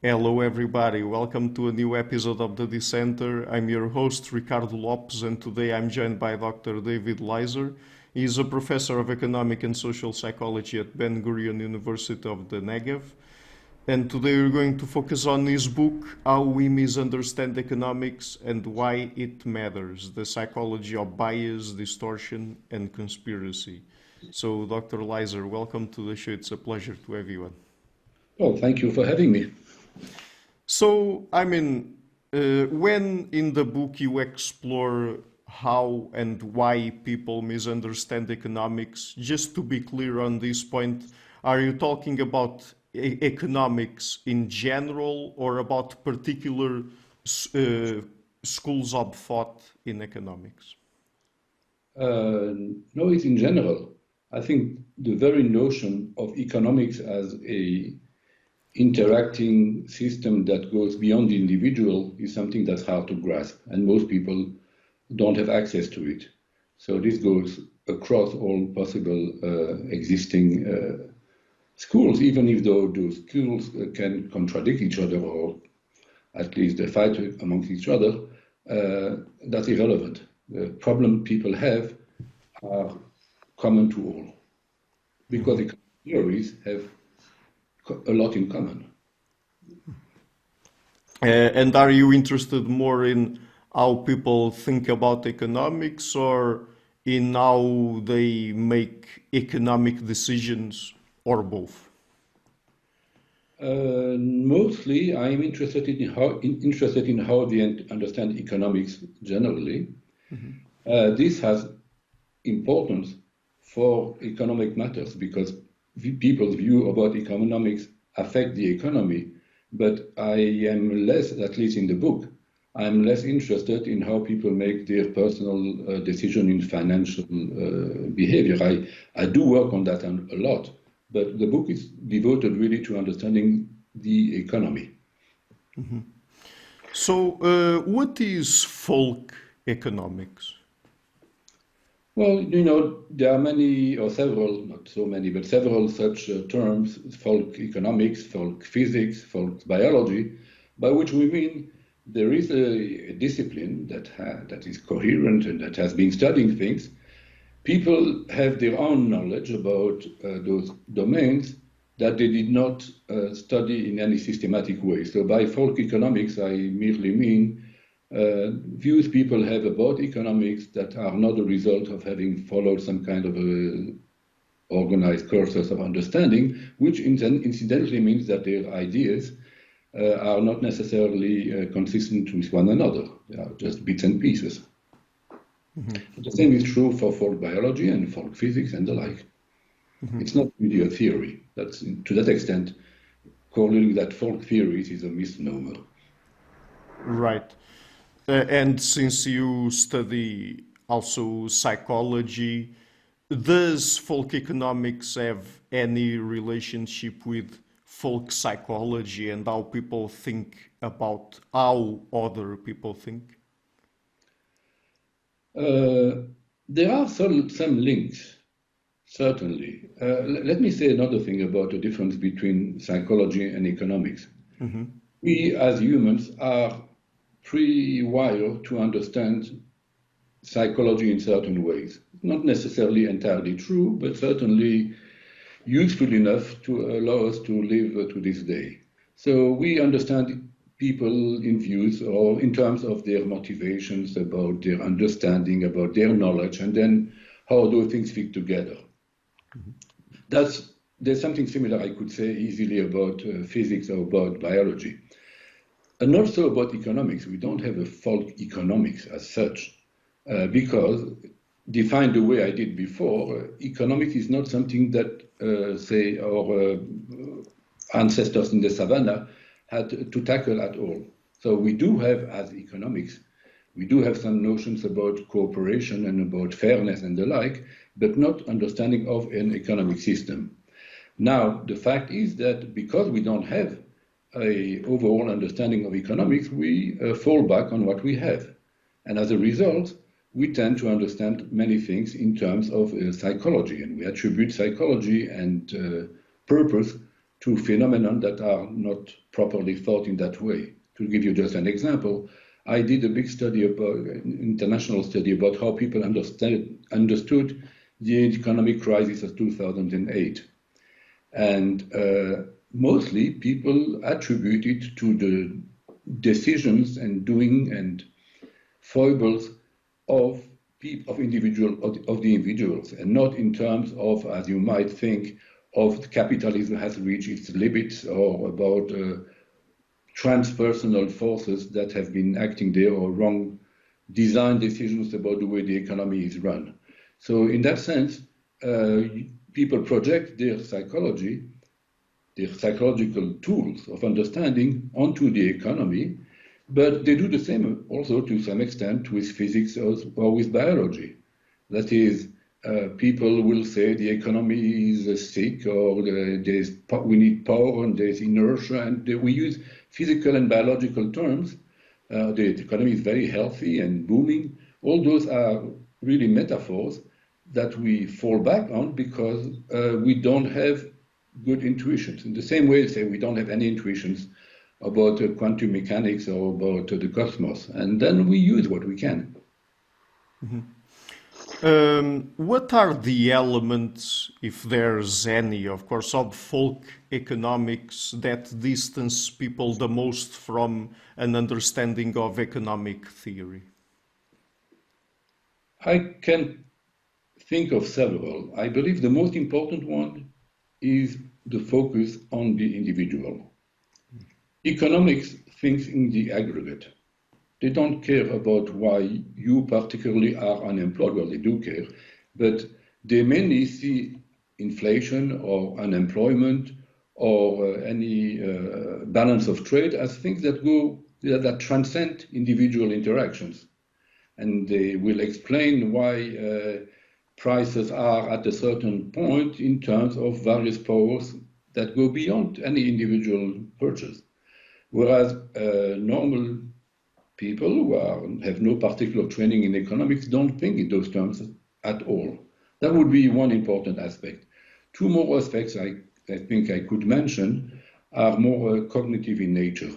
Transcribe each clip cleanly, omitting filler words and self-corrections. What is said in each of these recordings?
Hello, everybody. Welcome to a new episode of the Dissenter. I'm your host, Ricardo Lopes, and today I'm joined by Dr. David Leiser. He is a professor of economic and social psychology at Ben-Gurion University of the Negev. And today we're going to focus on his book, How We Misunderstand Economics and Why It Matters, the Psychology of Bias, Distortion and Conspiracy. So, Dr. Leiser, welcome to the show. It's a pleasure to have you on. Oh, thank you for having me. So, when in the book you explore how and why people misunderstand economics, just to be clear on this point, are you talking about economics in general or about particular schools of thought in economics? No, it's in general. I think the very notion of economics as a interacting system that goes beyond the individual is something that's hard to grasp, and most people don't have access to it. So this goes across all possible existing schools, even if those schools can contradict each other or at least they fight amongst each other, that's irrelevant. The problem people have are common to all, because the theories have a lot in common. And are you interested more in how people think about economics or in how they make economic decisions, or both? Mostly, I am interested in how they understand economics generally. This has importance for economic matters because people's view about economics affect the economy. But I am less, at least in the book, I'm less interested in how people make their personal decision in financial behavior. I do work on that a lot, but the book is devoted really to understanding the economy. So, what is folk economics? Well, there are many or several, not so many, but several such terms: folk economics, folk physics, folk biology, by which we mean there is a discipline that is coherent and that has been studying things. People have their own knowledge about those domains that they did not study in any systematic way. So by folk economics, I merely mean views people have about economics that are not a result of having followed some kind of organized courses of understanding, which incidentally means that their ideas are not necessarily consistent with one another. They are just bits and pieces. The same is true for folk biology and folk physics and the like. It's not really a theory. That's to that extent, calling that folk theories is a misnomer. Right. And since you study also psychology, does folk economics have any relationship with folk psychology and how people think about how other people think? There are some links, certainly. Let me say another thing about the difference between psychology and economics. We as humans are pre-wired to understand psychology in certain ways. Not necessarily entirely true, but certainly useful enough to allow us to live to this day. So we understand people in views or in terms of their motivations, about their understanding, about their knowledge, and then how those things fit together. There's something similar I could say easily about physics or about biology. And also about economics. We don't have a folk economics as such, because defined the way I did before, economics is not something that, say, our ancestors in the savannah had to tackle at all. So we do have, as economics, we do have some notions about cooperation and about fairness and the like, but not understanding of an economic system. Now, the fact is that because we don't have an overall understanding of economics, we fall back on what we have. And as a result, we tend to understand many things in terms of psychology, and we attribute psychology and purpose to phenomena that are not properly thought in that way. To give you just an example, I did a big study about international study about how people understood the economic crisis of 2008. And mostly people attribute it to the decisions and doing and foibles of the individuals, and not in terms of, as you might think, of capitalism has reached its limits, or about transpersonal forces that have been acting there, or wrong design decisions about the way the economy is run. So in that sense, people project their psychology, their psychological tools of understanding onto the economy, but they do the same also to some extent with physics or with biology. That is, people will say the economy is sick, or we need power and there's inertia, and we use physical and biological terms. The economy is very healthy and booming. All those are really metaphors that we fall back on because we don't have good intuitions. In the same way, say we don't have any intuitions about quantum mechanics or about the cosmos, and then we use what we can. What are the elements, if there's any, of course, of folk economics that distance people the most from an understanding of economic theory? I can think of several. I believe the most important one is the focus on the individual. Economics thinks in the aggregate. They don't care about why you particularly are unemployed. Well, they do care, but they mainly see inflation or unemployment or any balance of trade as things that transcend individual interactions. And they will explain why prices are at a certain point in terms of various powers that go beyond any individual purchase. Whereas normal people who have no particular training in economics don't think in those terms at all. That would be one important aspect. Two more aspects I think I could mention are more cognitive in nature.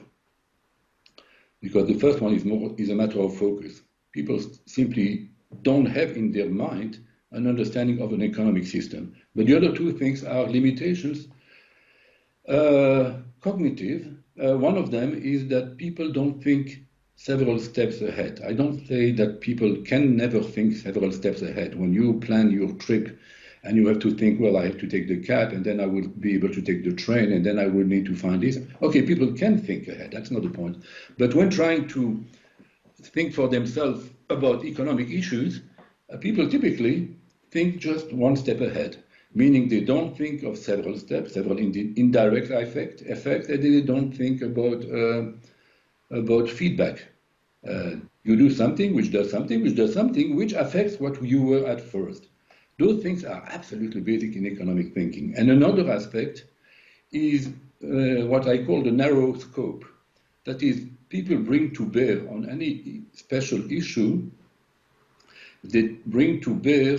Because the first one is a matter of focus. People simply don't have in their mind an understanding of an economic system. But the other two things are limitations. Cognitive, one of them is that people don't think several steps ahead. I don't say that people can never think several steps ahead. When you plan your trip and you have to think, well, I have to take the cab and then I will be able to take the train and then I will need to find this. Okay, people can think ahead. That's not the point. But when trying to think for themselves about economic issues, people typically think just one step ahead, meaning they don't think of several steps, several indirect effects, and they don't think about feedback. You do something, which does something, which affects what you were at first. Those things are absolutely basic in economic thinking. And another aspect is what I call the narrow scope. That is, people bring to bear on any special issue, they bring to bear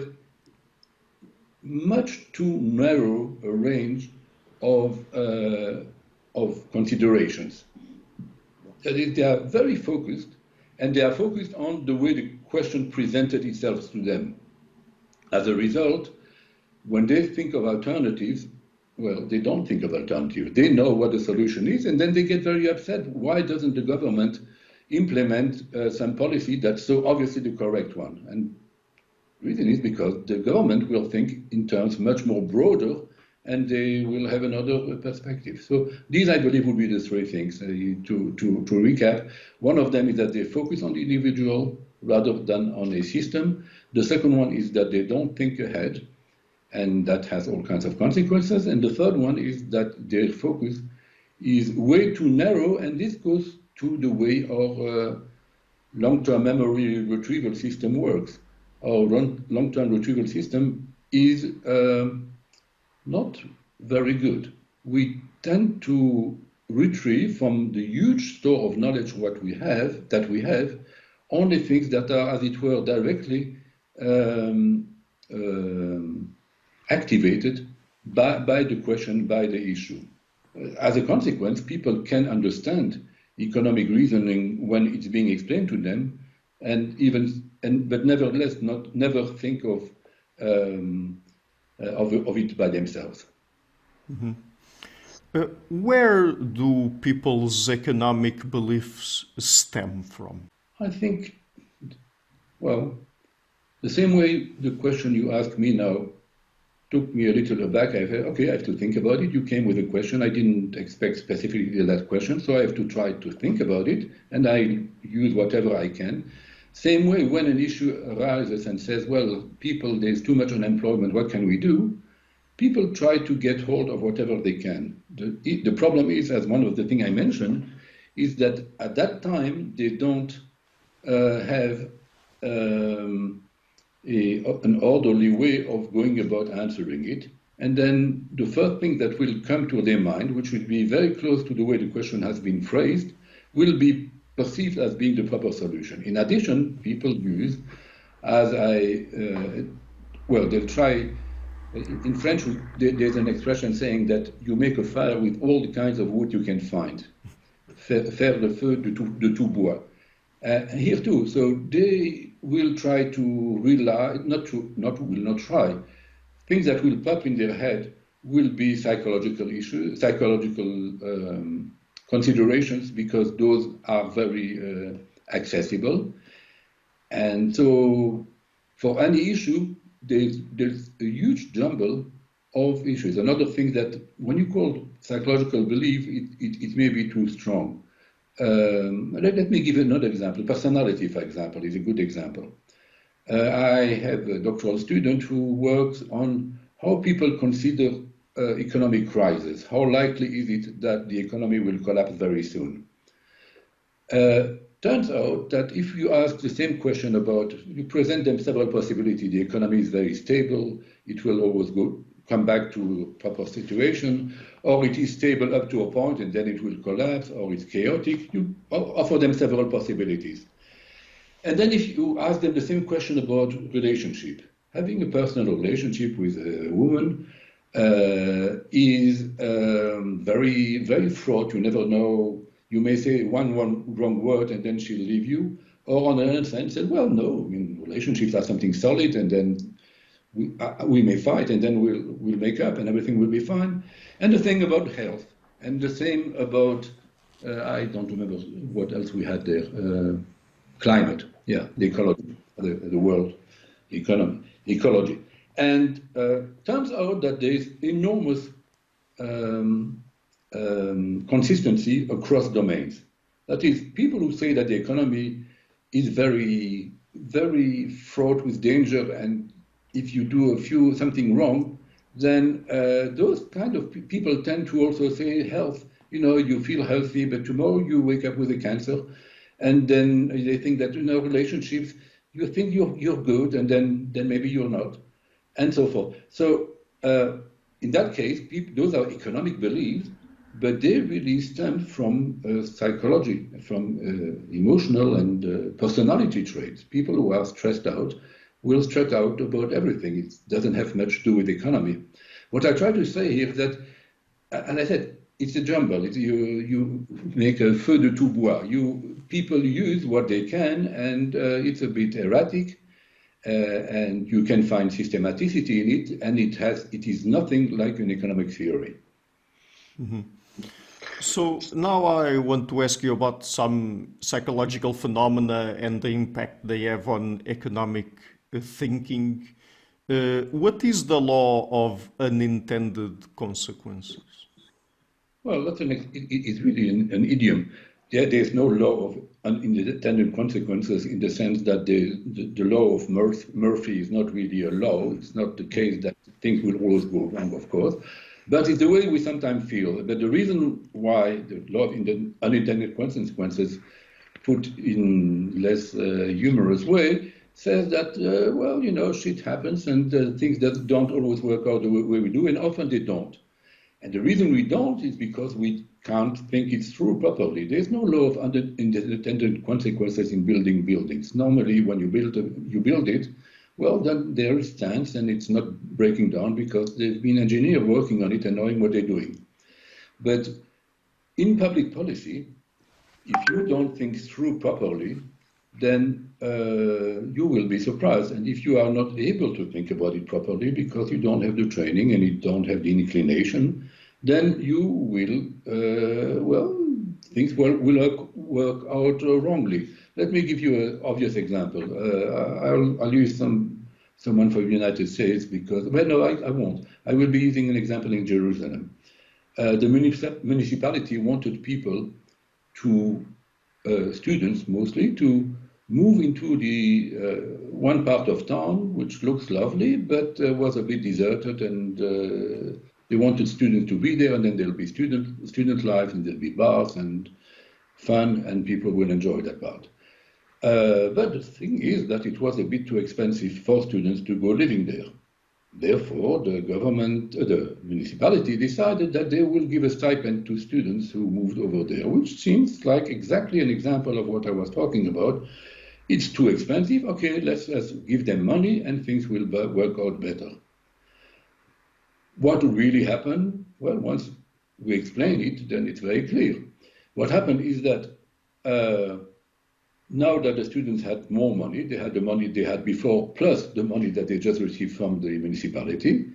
much too narrow a range of considerations. That is, they are very focused, and they are focused on the way the question presented itself to them. As a result, when they think of alternatives, well, they don't think of alternatives. They know what the solution is, and then they get very upset. Why doesn't the government implement some policy that's so obviously the correct one? And the reason is because the government will think in terms much more broader, and they will have another perspective. So these, I believe, would be the three things. To recap, one of them is that they focus on the individual rather than on a system. The second one is that they don't think ahead, and that has all kinds of consequences. And the third one is that their focus is way too narrow, and this goes to the way our long-term memory retrieval system works. Our long-term retrieval system is not very good. We tend to retrieve from the huge store of knowledge that we have only things that are, as it were, directly activated by the question, by the issue. as a consequence, people can understand economic reasoning when it's being explained to them, but nevertheless never think of it by themselves. Mm-hmm. Where do people's economic beliefs stem from? I think, well, the same way the question you ask me now took me a little aback. I said, okay, I have to think about it. You came with a question. I didn't expect specifically that question, so I have to try to think about it, and I use whatever I can. Same way, when an issue arises and says, well, there's too much unemployment, what can we do? People try to get hold of whatever they can. The problem is, as one of the things I mentioned, is that at that time they don't have an orderly way of going about answering it. And then the first thing that will come to their mind, which will be very close to the way the question has been phrased, will be perceived as being the proper solution. In addition, people use, they'll try. In French, there's an expression saying that you make a fire with all the kinds of wood you can find. Faire le feu de tout bois. Here too, so they will try to rely, things that will pop in their head will be psychological issues, considerations, because those are very accessible. And so for any issue, there's a huge jumble of issues. Another thing that when you call psychological belief, it may be too strong. Let me give another example. Personality, for example, is a good example. I have a doctoral student who works on how people consider economic crisis. How likely is it that the economy will collapse very soon? Turns out that if you ask the same question you present them several possibilities. The economy is very stable, it will always come back to a proper situation, or it is stable up to a point and then it will collapse, or it's chaotic. You offer them several possibilities. And then if you ask them the same question about relationship, having a personal relationship with a woman is very, very fraught. You never know. You may say one wrong word and then she'll leave you. Or on the other side, say, well, no, relationships are something solid, and then we may fight and then we'll make up and everything will be fine. And the thing about health, and the same about, I don't remember what else we had there, climate, the ecology, the world economy, ecology. And turns out that there is enormous consistency across domains. That is, people who say that the economy is very, very fraught with danger, and if you do something wrong, then those kind of people tend to also say health. You feel healthy, but tomorrow you wake up with a cancer, and then they think that relationships, you think you're good, and then maybe you're not, and so forth. So in that case, those are economic beliefs, but they really stem from psychology, from emotional and personality traits. People who are stressed out will stress out about everything. It doesn't have much to do with the economy. What I try to say here is that, and I said, it's a jumble. You make a feu de tout bois. People use what they can, and it's a bit erratic, and you can find systematicity in it, and it is nothing like an economic theory. Mm-hmm. So now I want to ask you about some psychological phenomena and the impact they have on economic thinking. What is the law of unintended consequences? Well, it's really an idiom. There's no law of unintended consequences in the sense that the law of Murphy is not really a law. It's not the case that things will always go wrong, of course. But it's the way we sometimes feel. But the reason why the law of unintended consequences, put in less humorous way, says that, shit happens and things that don't always work out the way we do, and often they don't. And the reason we don't is because we can't think it through properly. There's no law of unintended consequences in building buildings. Normally, when you build it, well, then there it stands and it's not breaking down because there's been engineers working on it and knowing what they're doing. But in public policy, if you don't think through properly, then you will be surprised. And if you are not able to think about it properly because you don't have the training and you don't have the inclination, then you will, things will work out wrongly. Let me give you an obvious example. I'll use someone from the United States because, well, no, I won't. I will be using an example in Jerusalem. The municipality wanted people students mostly, to move into the one part of town which looks lovely but was a bit deserted, and they wanted students to be there, and then there'll be student life, and there'll be bars and fun, and people will enjoy that part. But the thing is that it was a bit too expensive for students to go living there. Therefore, the municipality decided that they will give a stipend to students who moved over there, which seems like exactly an example of what I was talking about. It's too expensive. Okay, let's give them money and things will work out better. What really happened? Well, once we explain it, then it's very clear. What happened is that now that the students had more money, they had the money they had before, plus the money that they just received from the municipality,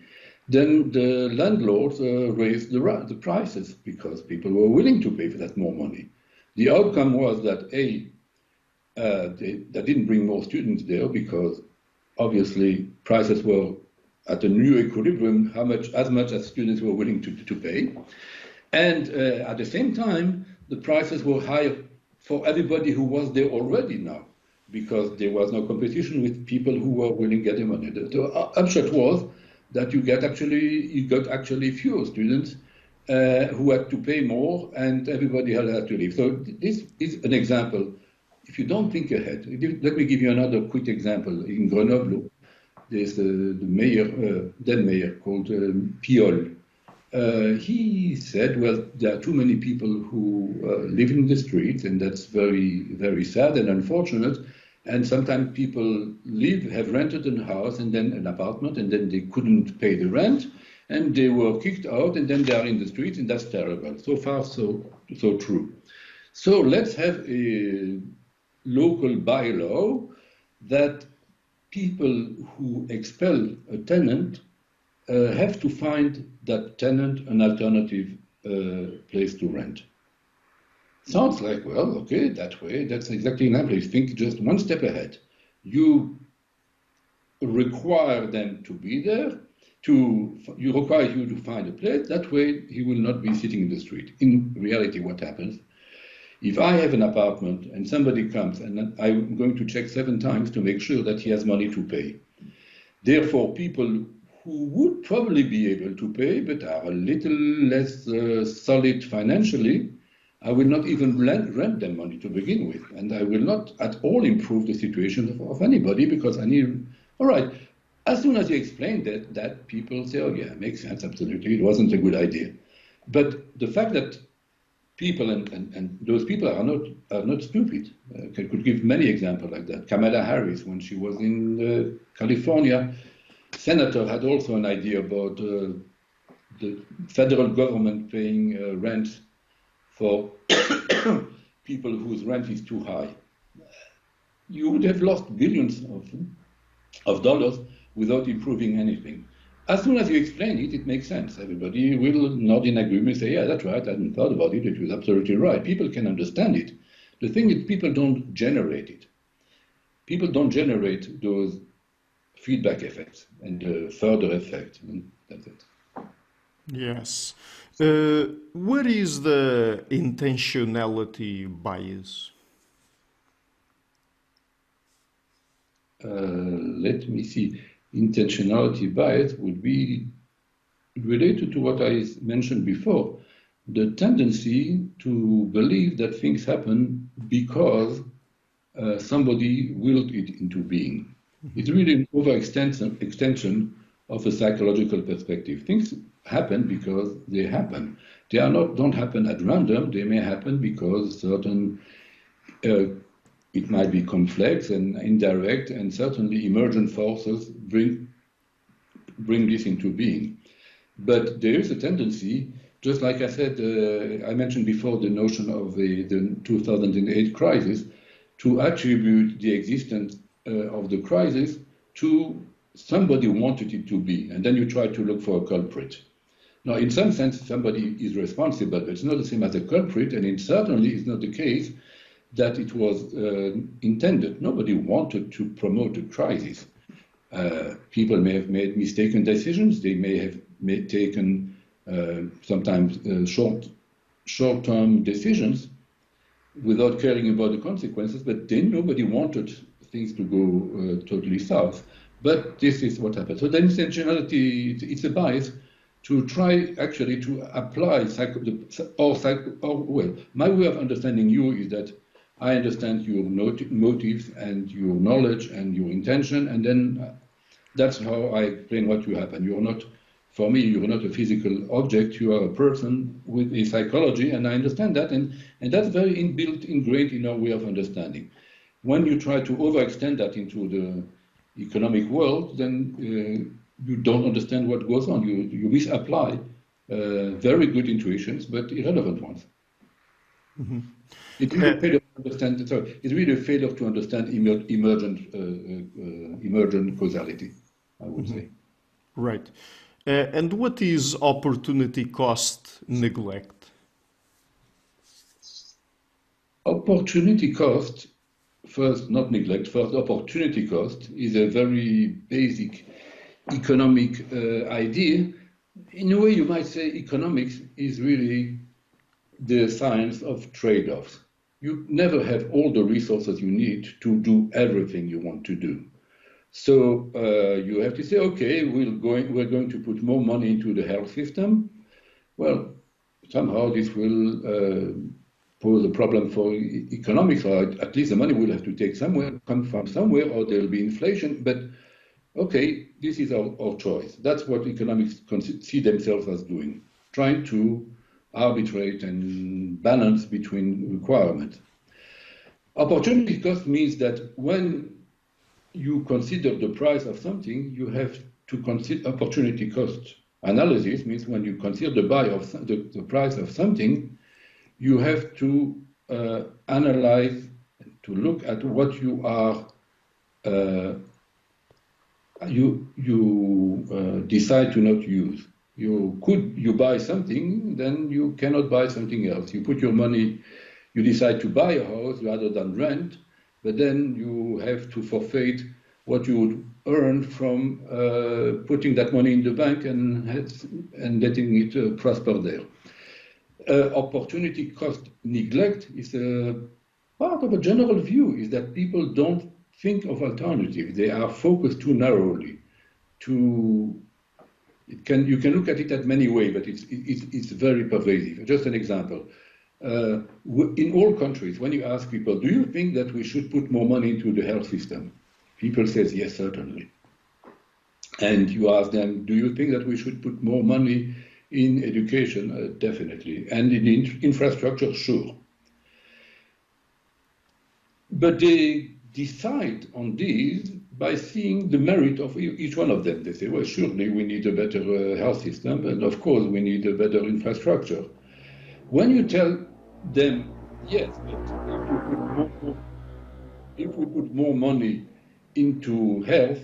then the landlords raised the prices because people were willing to pay for that more money. The outcome was that they didn't bring more students there because obviously prices were at a new equilibrium, as much as students were willing to pay. And at the same time, the prices were higher for everybody who was there already now, because there was no competition with people who were willing to get the money. The upshot was that you got actually fewer students who had to pay more, and everybody had to leave. So this is an example. If you don't think ahead, let me give you another quick example. In Grenoble, there's the mayor, then mayor, called Piolle. He said, well, there are too many people who live in the streets, and that's very, very sad and unfortunate. And sometimes people have rented a house and then an apartment, and then they couldn't pay the rent, and they were kicked out, and then they are in the streets, and that's terrible. So far, so true. So let's have a local bylaw that people who expel a tenant have to find that tenant an alternative place to rent. Sounds like, well, okay, that way, that's exactly an example. You think just one step ahead. You require them to be there, you require you to find a place, that way he will not be sitting in the street. In reality, what happens? If I have an apartment and somebody comes and I'm going to check 7 times to make sure that he has money to pay. Therefore, people who would probably be able to pay but are a little less solid financially, I will not even rent them money to begin with. And I will not at all improve the situation of anybody because all right. As soon as you explain that people say, oh yeah, makes sense, absolutely, it wasn't a good idea. But the fact that people and those people are not stupid. I could give many examples like that. Kamala Harris, when she was in California, senator, had also an idea about the federal government paying rent for people whose rent is too high. You would have lost billions of dollars without improving anything. As soon as you explain it, it makes sense. Everybody will nod in agreement and say, yeah, that's right, I hadn't thought about it, it was absolutely right. People can understand it. The thing is, people don't generate it. People don't generate those feedback effects and the further effect, and that's it. Yes. What is the intentionality bias? Let me see. Intentionality bias would be related to what I mentioned before, the tendency to believe that things happen because somebody willed it into being. It's really an overextension of a psychological perspective. Things happen because they happen. They don't happen at random. They may happen because certain it might be complex and indirect, and certainly emergent forces bring this into being. But there is a tendency just like I said, I mentioned before the notion of the 2008 crisis, to attribute the existence of the crisis to somebody who wanted it to be, and then you try to look for a culprit. Now, in some sense, somebody is responsible, but it's not the same as a culprit, and it certainly is not the case that it was intended. Nobody wanted to promote a crisis. People may have made mistaken decisions. They may have taken sometimes short-term decisions without caring about the consequences, but then nobody wanted things to go totally south. But this is what happened. So then intentionality, it's a bias to try actually to apply my way of understanding you is that I understand your motives and your knowledge and your intention, and then that's how I explain what you have. And you're not, for me, you're not a physical object, you are a person with a psychology, and I understand that, and that's very ingrained in our way of understanding. When you try to overextend that into the economic world, then you don't understand what goes on. You misapply very good intuitions, but irrelevant ones. Mm-hmm. It's really a failure to understand. Sorry, it's really a failure to understand emergent causality, I would say. Right. And what is opportunity cost neglect? Opportunity cost, first, not neglect, first, opportunity cost is a very basic economic idea. In a way, you might say economics is really the science of trade-offs. You never have all the resources you need to do everything you want to do. So you have to say, okay, we're going to put more money into the health system. Well, somehow this will pose a problem for economics, or at least the money will have to come from somewhere, or there will be inflation. But okay, this is our choice. That's what economics see themselves as doing, trying to arbitrate and balance between requirements. Opportunity cost means that when you consider the price of something, you have to consider opportunity cost analysis. Means when you consider the price of something, you have to analyze, to look at what you are decide to not use. You buy something, then you cannot buy something else. You put your money, you decide to buy a house rather than rent, but then you have to forfeit what you would earn from putting that money in the bank and letting it prosper there. Opportunity cost neglect is a part of a general view, is that people don't think of alternatives. They are focused too narrowly. You can look at it at many ways, but it's very pervasive. Just an example. In all countries, when you ask people, do you think that we should put more money into the health system? People say, yes, certainly. And you ask them, do you think that we should put more money in education? Definitely. And in infrastructure? Sure. But they decide on these by seeing the merit of each one of them. They say, well, surely we need a better health system, and of course we need a better infrastructure. When you tell them, yes, but if we put more money into health,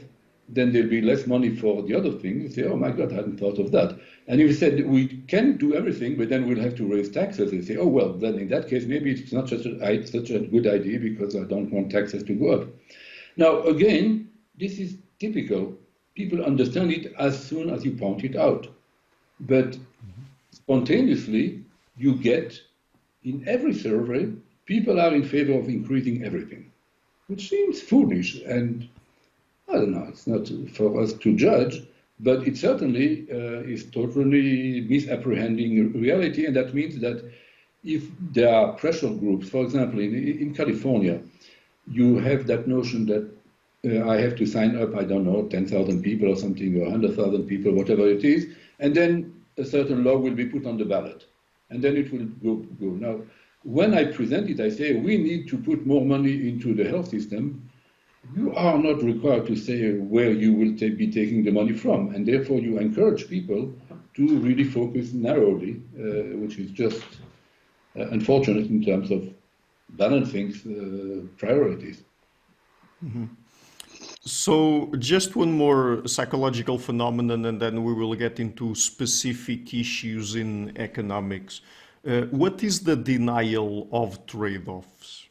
then there'll be less money for the other things. They say, oh my God, I hadn't thought of that. And if you said we can do everything, but then we'll have to raise taxes, they say, oh well, then in that case, maybe it's not such a good idea because I don't want taxes to go up. Now, again, this is typical. People understand it as soon as you point it out. But spontaneously, you get, in every survey, people are in favor of increasing everything, which seems foolish. And I don't know, it's not for us to judge, but it certainly is totally misapprehending reality. And that means that if there are pressure groups, for example, in California, you have that notion that I have to sign up, I don't know, 10,000 people or something, or 100,000 people, whatever it is, and then a certain law will be put on the ballot, and then it will go. Now, when I present it, I say we need to put more money into the health system. You are not required to say where you will be taking the money from, and therefore you encourage people to really focus narrowly, which is just unfortunate in terms of balancing priorities. Mm-hmm. So just one more psychological phenomenon, and then we will get into specific issues in economics. What is the denial of trade-offs?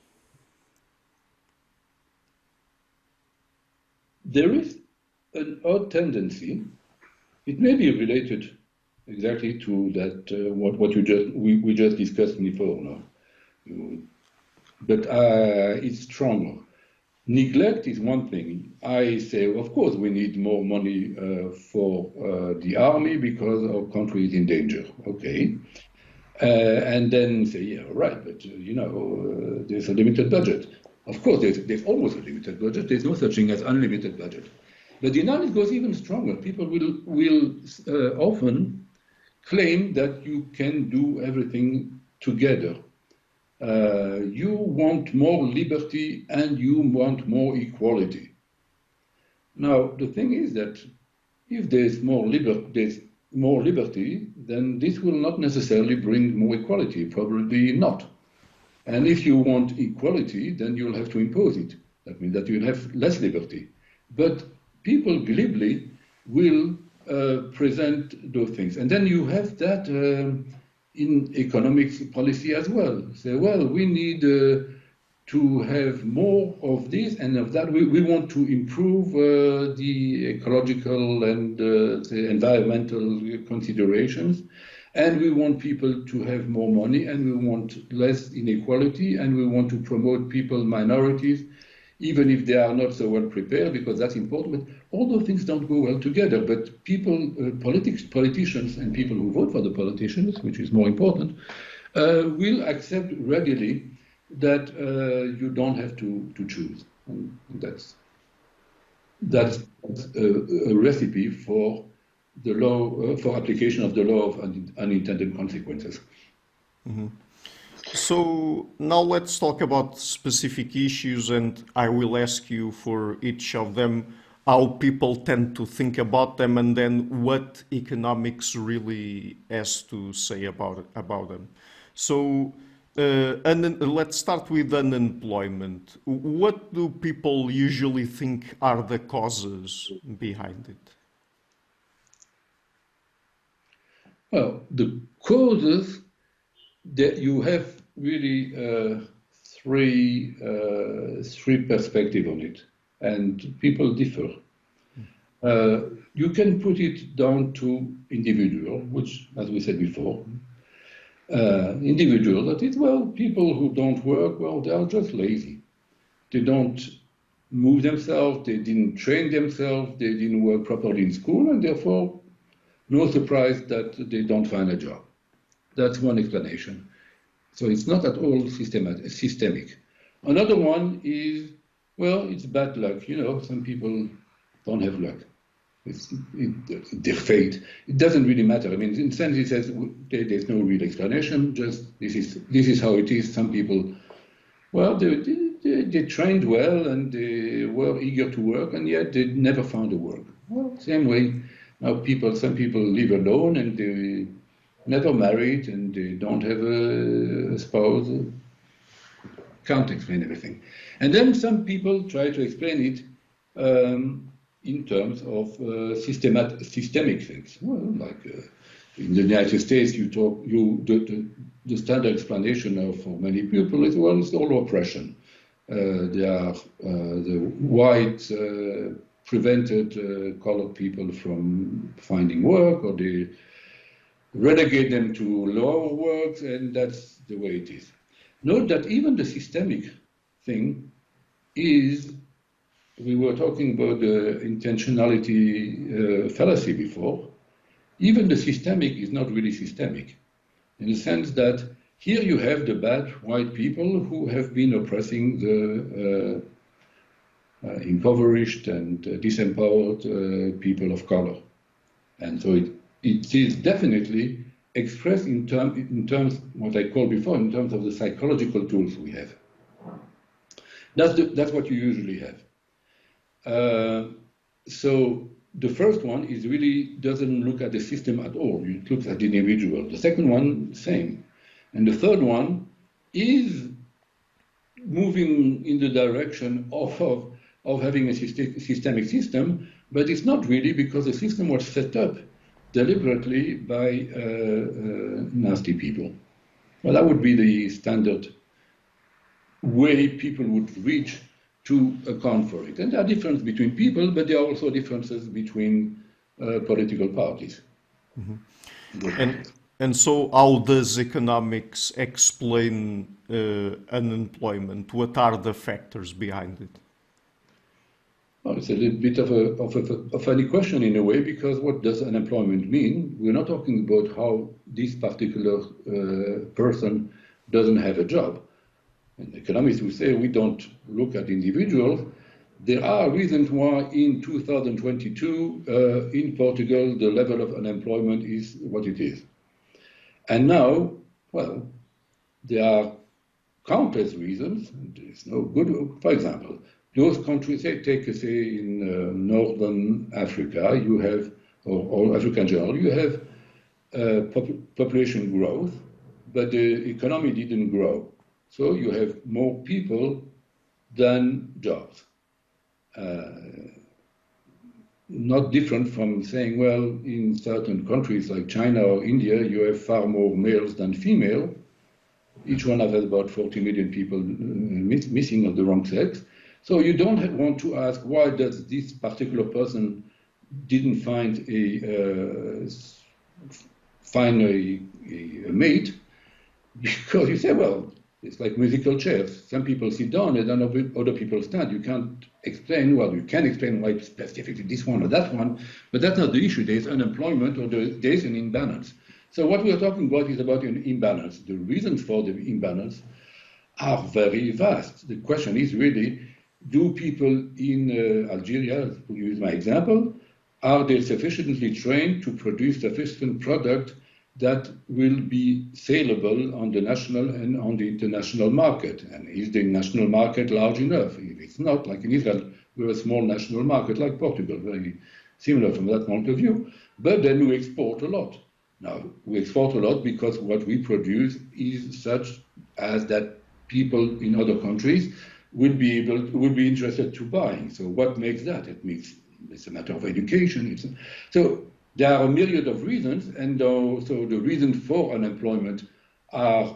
There is an odd tendency. It may be related exactly to that what we just discussed before, no? But it's stronger. Neglect is one thing. I say, of course, we need more money for the army because our country is in danger. Okay. And then say, yeah, right, but there's a limited budget. Of course, there's always a limited budget. There's no such thing as unlimited budget. But the analysis goes even stronger. People will often claim that you can do everything together. You want more liberty and you want more equality. Now, the thing is that if there's more liberty, then this will not necessarily bring more equality, probably not. And if you want equality, then you'll have to impose it. That means that you'll have less liberty. But people glibly will present those things. And then you have that in economics policy as well. Say, well, we need to have more of this and of that. We want to improve the ecological and the environmental considerations. And we want people to have more money, and we want less inequality, and we want to promote minorities, even if they are not so well prepared, because that's important. But all those things don't go well together. But people, politicians and people who vote for the politicians, which is more important, will accept readily that you don't have to choose. And that's a recipe for the law, for application of the law of unintended consequences. Mm-hmm. So now let's talk about specific issues, and I will ask you for each of them how people tend to think about them, and then what economics really has to say about them. So let's start with unemployment. What do people usually think are the causes behind it? Well, the causes that you have really three perspectives on it, and people differ. You can put it down to individual, which, as we said before, individual, that is, well, people who don't work, well, they are just lazy. They don't move themselves, they didn't train themselves, they didn't work properly in school, and therefore, no surprise that they don't find a job. That's one explanation. So it's not at all systemic. Another one is, well, it's bad luck. You know, some people don't have luck. It's their fate. It doesn't really matter. I mean, in a sense, it says there's no real explanation. Just this is how it is. Some people, well, they trained well and they were eager to work, and yet they never found a work. Well, same way. Now some people live alone and they never married and they don't have a spouse. Can't explain everything. And then some people try to explain it in terms of systemic things. Well, like in the United States, the standard explanation for many people is, well, it's all oppression. They are the white prevented colored people from finding work, or they relegate them to lower works, and that's the way it is. Note that even the systemic thing is, we were talking about the intentionality fallacy before, even the systemic is not really systemic, in the sense that here you have the bad white people who have been oppressing the impoverished and disempowered people of color. And so it is definitely expressed in terms, what I called before, in terms of the psychological tools we have. That's what you usually have. So the first one is really doesn't look at the system at all. It looks at the individual. The second one, same. And the third one is moving in the direction of having a systemic system, but it's not really, because the system was set up deliberately by nasty people. Well, that would be the standard way people would reach to account for it. And there are differences between people, but there are also differences between political parties. Mm-hmm. And so how does economics explain unemployment? What are the factors behind it? Well, it's a little bit of a funny question in a way, because what does unemployment mean? We're not talking about how this particular person doesn't have a job. And economists will say we don't look at individuals. There are reasons why in 2022 in Portugal the level of unemployment is what it is. And now, well, there are countless reasons. There's no good. For example, those countries, take in Northern Africa, you have, or Africa in general, you have population growth, but the economy didn't grow. So you have more people than jobs. Not different from saying, well, in certain countries like China or India, you have far more males than female. Each one has about 40 million people missing of the wrong sex. So you don't want to ask, why does this particular person didn't find a mate? Because you say, well, it's like musical chairs. Some people sit down and then other people stand. You can't explain, well, you can explain why specifically this one or that one, but that's not the issue. There's unemployment or there's an imbalance. So what we are talking about is about an imbalance. The reasons for the imbalance are very vast. The question is really, do people in Algeria, to use my example, are they sufficiently trained to produce sufficient product that will be saleable on the national and on the international market? And is the national market large enough? If it's not, like in Israel, we're a small national market, like Portugal, very similar from that point of view. But then we export a lot. Now, we export a lot because what we produce is such as that people in other countries would be interested to buy. So what makes that? It makes it's a matter of education. So there are a myriad of reasons, and so the reasons for unemployment are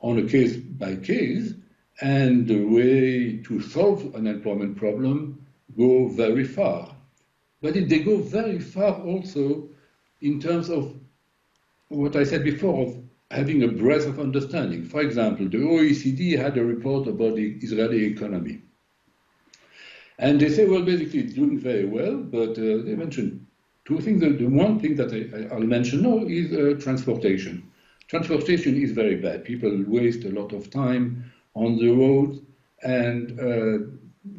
on a case by case, and the way to solve an unemployment problem go very far. But they go very far also in terms of what I said before, of having a breadth of understanding. For example, the OECD had a report about the Israeli economy. And they say, well, basically it's doing very well, but they mentioned two things. The one thing that I'll mention now is transportation. Transportation is very bad. People waste a lot of time on the roads and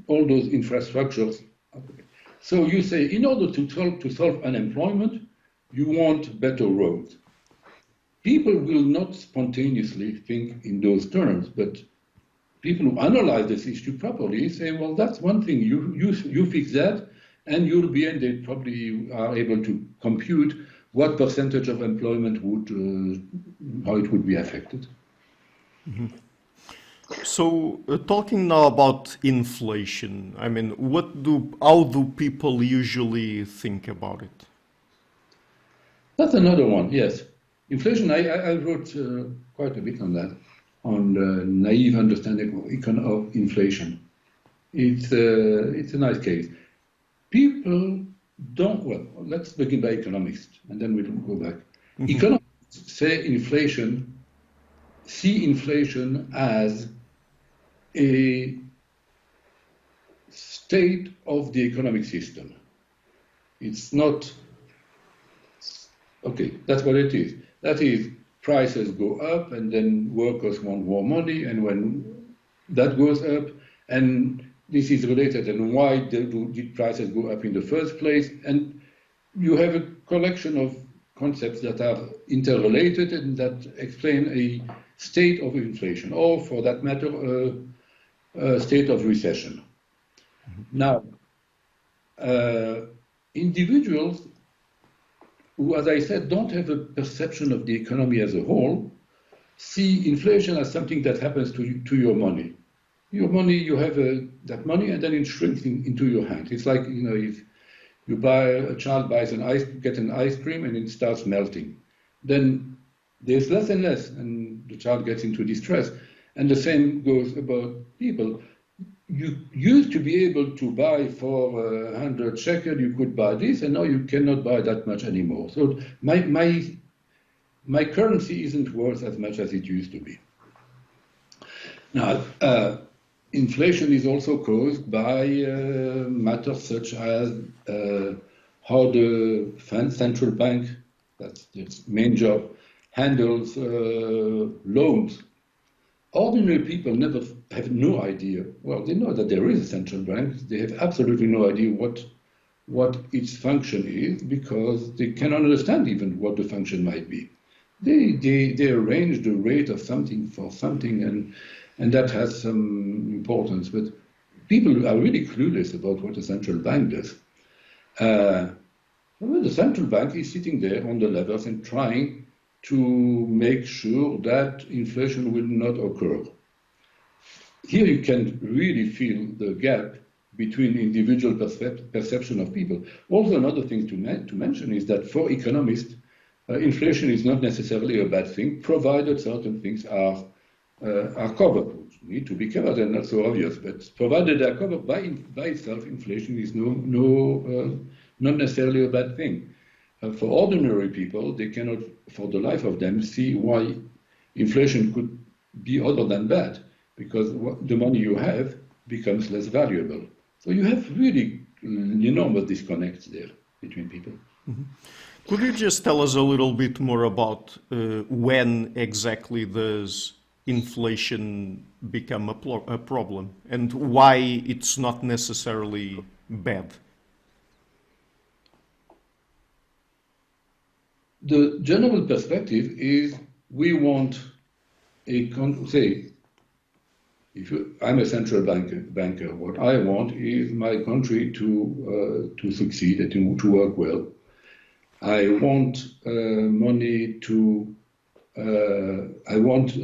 all those infrastructures. So you say, in order to solve unemployment, you want better roads. People will not spontaneously think in those terms, but people who analyze this issue properly say, well, that's one thing. You fix that, and you'll be, and they probably are able to compute what percentage of employment would, how it would be affected. Mm-hmm. So, talking now about inflation, I mean, how do people usually think about it? That's another one, yes. Inflation, I wrote quite a bit on that, on naive understanding of inflation. It's a nice case. People don't, well, let's begin by economists, and then we'll go back. Mm-hmm. Economists see inflation as a state of the economic system. It's not, okay, that's what it is. That is, prices go up, and then workers want more money, and when that goes up, and this is related, and why did prices go up in the first place? And you have a collection of concepts that are interrelated and that explain a state of inflation, or for that matter, a state of recession. Mm-hmm. Now, individuals who, as I said, don't have a perception of the economy as a whole, see inflation as something that happens to your money. Your money, you have that money, and then it shrinks into your hand. It's like, if a child buys gets an ice cream, and it starts melting. Then there's less and less, and the child gets into distress. And the same goes about people. You used to be able to buy for 100 shekel, you could buy this, and now you cannot buy that much anymore. So my currency isn't worth as much as it used to be. Now, inflation is also caused by matters such as how the central bank, that's its main job, handles loans. Ordinary people have no idea. Well, they know that there is a central bank. They have absolutely no idea what its function is, because they cannot understand even what the function might be. They arrange the rate of something for something, and that has some importance. But people are really clueless about what a central bank does. The central bank is sitting there on the levers and trying to make sure that inflation will not occur. Here you can really feel the gap between individual perception of people. Also, another thing to mention is that for economists, inflation is not necessarily a bad thing, provided certain things are covered, which need to be covered and not so obvious. But provided they are covered by itself, inflation is not necessarily a bad thing. For ordinary people, they cannot, for the life of them, see why inflation could be other than bad, because the money you have becomes less valuable. So you have really enormous disconnects there between people. Mm-hmm. Could you just tell us a little bit more about when exactly does inflation become a problem, and why it's not necessarily bad? The general perspective is we want I'm a central banker. What I want is my country to succeed and to work well. I want money to. I want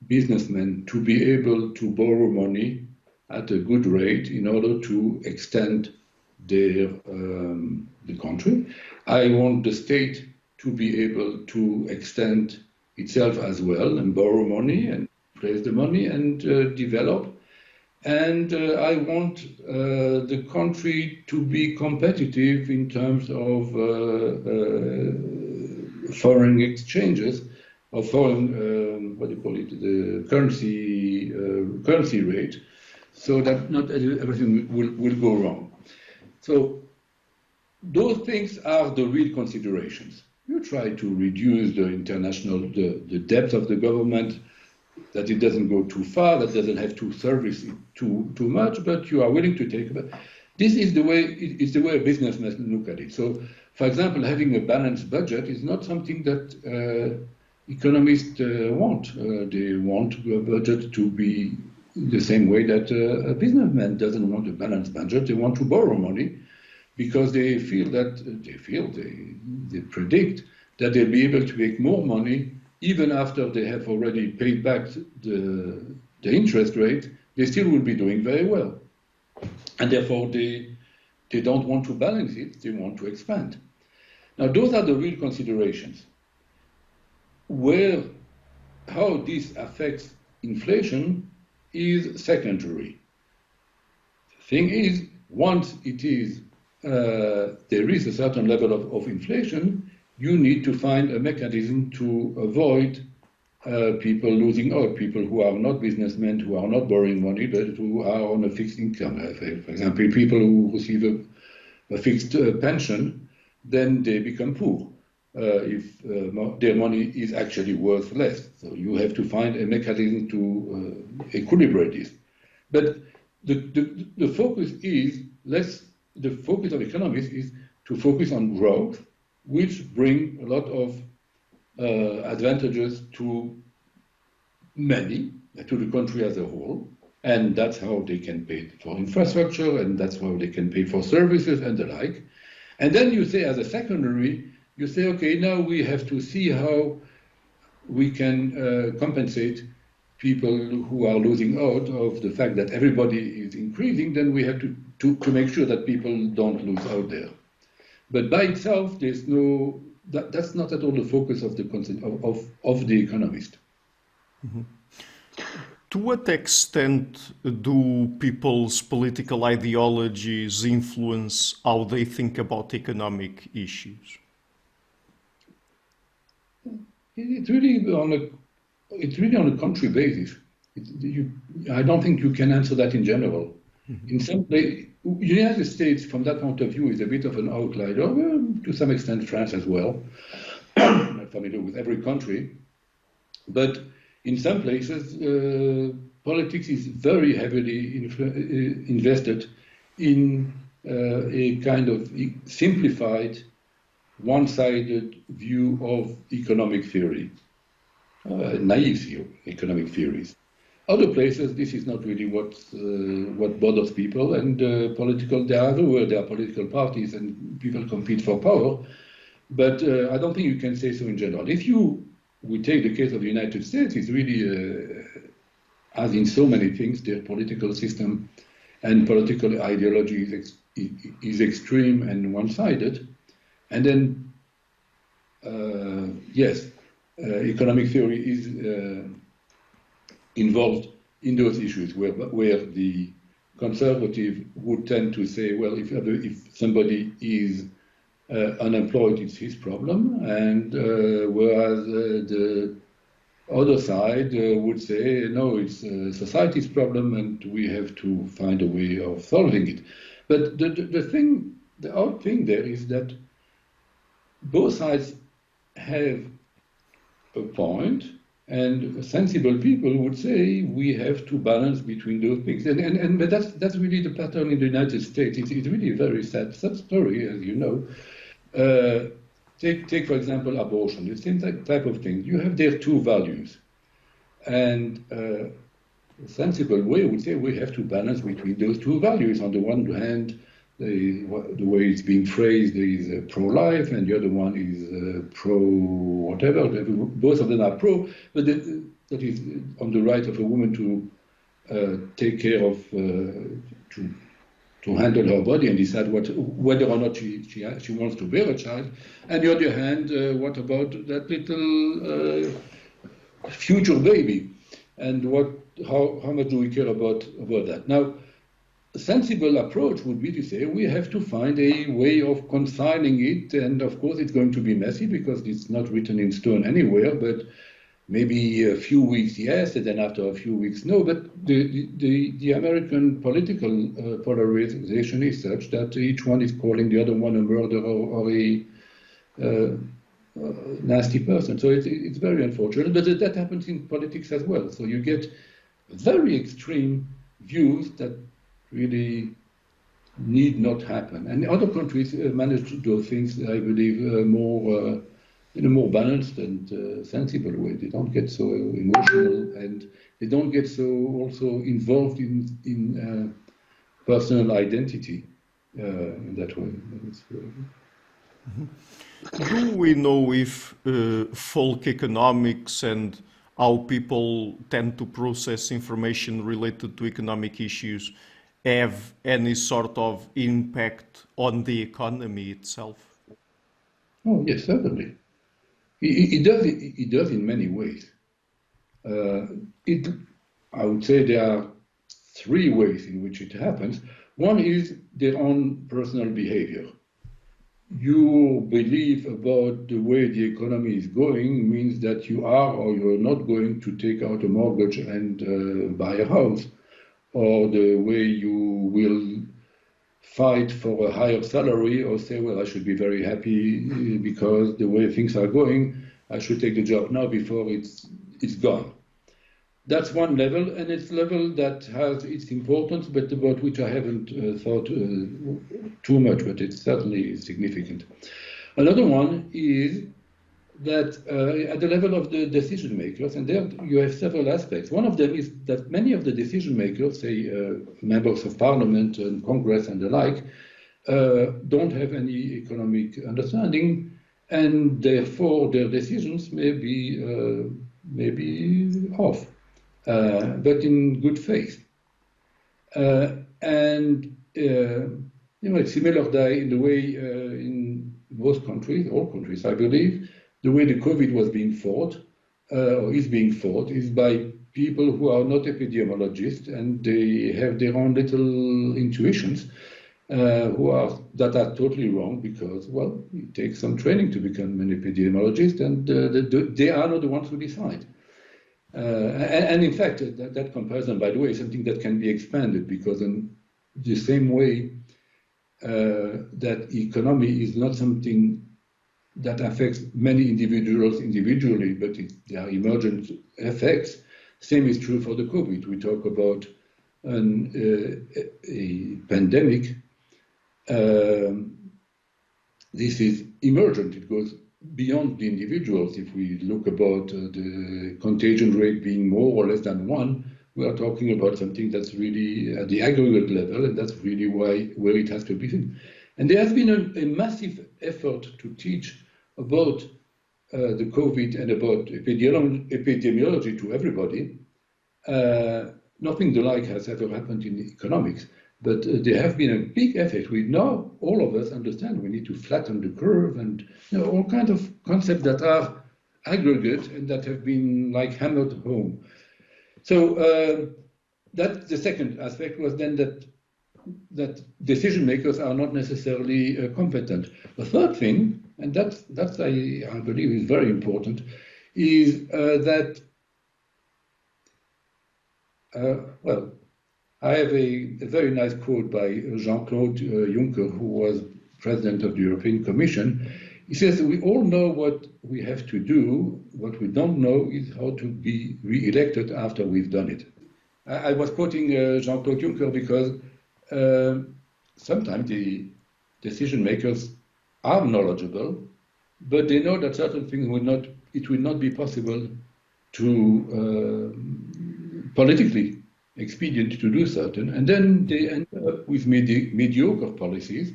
businessmen to be able to borrow money at a good rate in order to extend the country. I want the state to be able to extend itself as well and borrow money and raise the money and develop. And I want the country to be competitive in terms of foreign exchanges, or foreign, the currency rate, so that not everything will go wrong. So those things are the real considerations. You try to reduce the depth of the government, that it doesn't go too far, that doesn't have to service it too much, but you are willing to take it. This is the way a businessman look at it. So, for example, having a balanced budget is not something that economists want. They want a budget to be the same way that a businessman doesn't want a balanced budget. They want to borrow money because they predict that they'll be able to make more money even after they have already paid back the interest rate. They still will be doing very well, and therefore they don't want to balance it. They want to expand. Now, those are the real considerations. How this affects inflation is secondary. The thing is, once there is a certain level of inflation, you need to find a mechanism to avoid people losing out, people who are not businessmen, who are not borrowing money, but who are on a fixed income. For example, people who receive a fixed pension, then they become poor if their money is actually worth less. So you have to find a mechanism to equilibrate this. But the focus of economists is to focus on growth, which bring a lot of advantages to the country as a whole, And that's how they can pay for infrastructure, and that's how they can pay for services and the like. And then you say, as a secondary, you say, okay, now we have to see how we can compensate people who are losing out of the fact that everybody is increasing. Then we have to make sure that people don't lose out there. But by itself, there's no, that's not at all the focus of the economist. Mm-hmm. To what extent do people's political ideologies influence how they think about economic issues? It's really on a country basis. I don't think you can answer that in general. Mm-hmm. In some way, the United States, from that point of view, is a bit of an outlier. To some extent, France as well. I'm not familiar with every country, but in some places, politics is very heavily invested in a kind of simplified, one-sided view of economic theory, naive view, economic theories. Other places, this is not really what bothers people, and there are political parties and people compete for power, but I don't think you can say so in general. If we take the case of the United States, it's really, as in so many things, their political system and political ideology is extreme and one-sided. And then, yes, economic theory is involved in those issues where the conservative would tend to say, well, if somebody is unemployed, it's his problem, and whereas the other side would say, no, it's society's problem, and we have to find a way of solving it. But the odd thing there is that both sides have a point, and sensible people would say we have to balance between those things. But that's really the pattern in the United States. It's really a very sad story, as you know. Take for example, abortion. The same type of thing. You have there two values. And a sensible way would say we have to balance between those two values. On the one hand, the way it's being phrased is pro-life, and the other one is pro-whatever. Both of them are pro, but that is on the right of a woman to take care of, to handle her body and decide whether or not she wants to bear a child. And on the other hand, what about that little future baby? And how much do we care about that? Now, a sensible approach would be to say we have to find a way of consigning it, and of course it's going to be messy because it's not written in stone anywhere, but maybe a few weeks yes, and then after a few weeks no. But the American political polarization is such that each one is calling the other one a murderer or a nasty person. So it's very unfortunate, but that happens in politics as well. So you get very extreme views that really need not happen. And other countries manage to do things, I believe, more in a more balanced and sensible way. They don't get so emotional, and they don't get so also involved in personal identity in that way. Do we know if folk economics and how people tend to process information related to economic issues have any sort of impact on the economy itself? Oh, yes, certainly. It does in many ways. I would say there are three ways in which it happens. One is their own personal behavior. Your belief about the way the economy is going means that you are or you're not going to take out a mortgage and buy a house, or the way you will fight for a higher salary or say, well, I should be very happy because the way things are going, I should take the job now before it's gone. That's one level, and it's a level that has its importance, but about which I haven't thought too much, but it's certainly significant. Another one is that at the level of the decision makers, and there you have several aspects. One of them is that many of the decision makers, say members of parliament and Congress and the like, don't have any economic understanding, and therefore their decisions may be off, but in good faith. It's similar in the way in most countries, all countries, I believe, the way the COVID was being fought, or is being fought, is by people who are not epidemiologists, and they have their own little intuitions, that are totally wrong because, well, it takes some training to become an epidemiologist, and they are not the ones who decide. And in fact, that comparison, by the way, is something that can be expanded, because in the same way that economy is not something that affects many individuals individually, but there are emergent effects. Same is true for the COVID. We talk about a pandemic. This is emergent. It goes beyond the individuals. If we look about the contagion rate being more or less than 1, we are talking about something that's really at the aggregate level, and that's really where it has to be seen. And there has been a massive effort to teach about the COVID and about epidemiology to everybody. Nothing the like has ever happened in economics, but there have been a big effort. We now, all of us understand we need to flatten the curve, and all kinds of concepts that are aggregate and that have been like hammered home. So that the second aspect was then that decision makers are not necessarily competent. The third thing, and that's I believe is very important, is that I have a very nice quote by Jean-Claude Juncker, who was president of the European Commission. He says, "We all know what we have to do. What we don't know is how to be re-elected after we've done it." I was quoting Jean-Claude Juncker because sometimes the decision makers are knowledgeable, but they know that certain things will not be possible to politically expedient to do certain, and then they end up with mediocre policies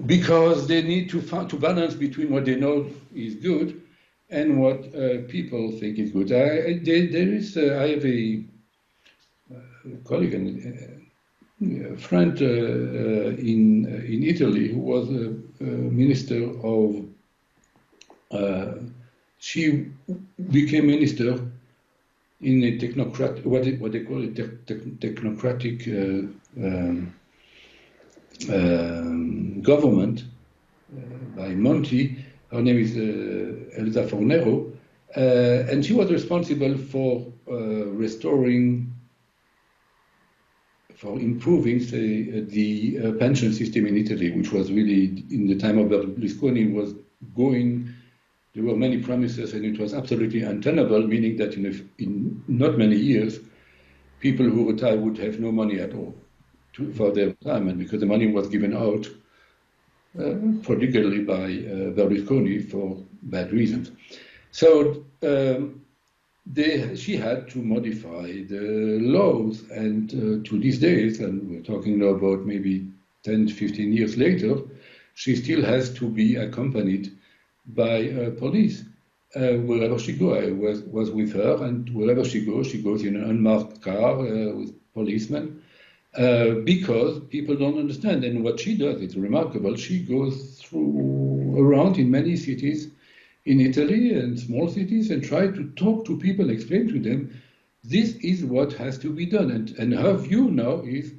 because they need to balance between what they know is good and what people think is good. I have a colleague and a friend in Italy who was a minister of. She became minister in a technocratic, what they call a technocratic government by Monti. Her name is Elsa Fornero, and she was responsible for improving, say, the pension system in Italy, which was really, in the time of Berlusconi, was going. There were many promises, and it was absolutely untenable, meaning that in not many years, people who retire would have no money at all for their retirement, because the money was given out particularly by Berlusconi for bad reasons. So she had to modify the laws, and to these days, and we're talking now about maybe 10, 15 years later, she still has to be accompanied by police wherever she goes. I was with her, and wherever she goes in an unmarked car with policemen, because people don't understand. And what she does, it's remarkable. She goes around in many cities in Italy and small cities and try to talk to people, explain to them, this is what has to be done. And her view now is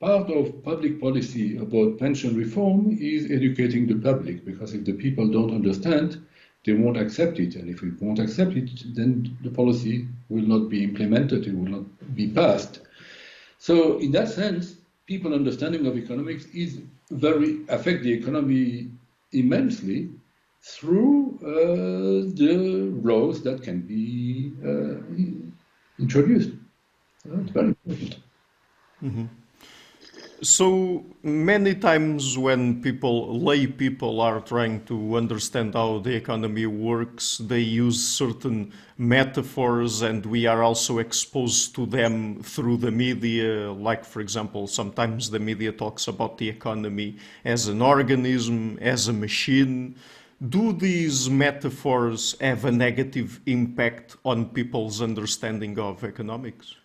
part of public policy about pension reform is educating the public, because if the people don't understand, they won't accept it. And if we won't accept it, then the policy will not be implemented, it will not be passed. So in that sense, people's understanding of economics is affect the economy immensely through the laws that can be introduced. It's very important. Mm-hmm. So many times when lay people are trying to understand how the economy works, they use certain metaphors and we are also exposed to them through the media. Like, for example, sometimes the media talks about the economy as an organism, as a machine. Do these metaphors have a negative impact on people's understanding of economics?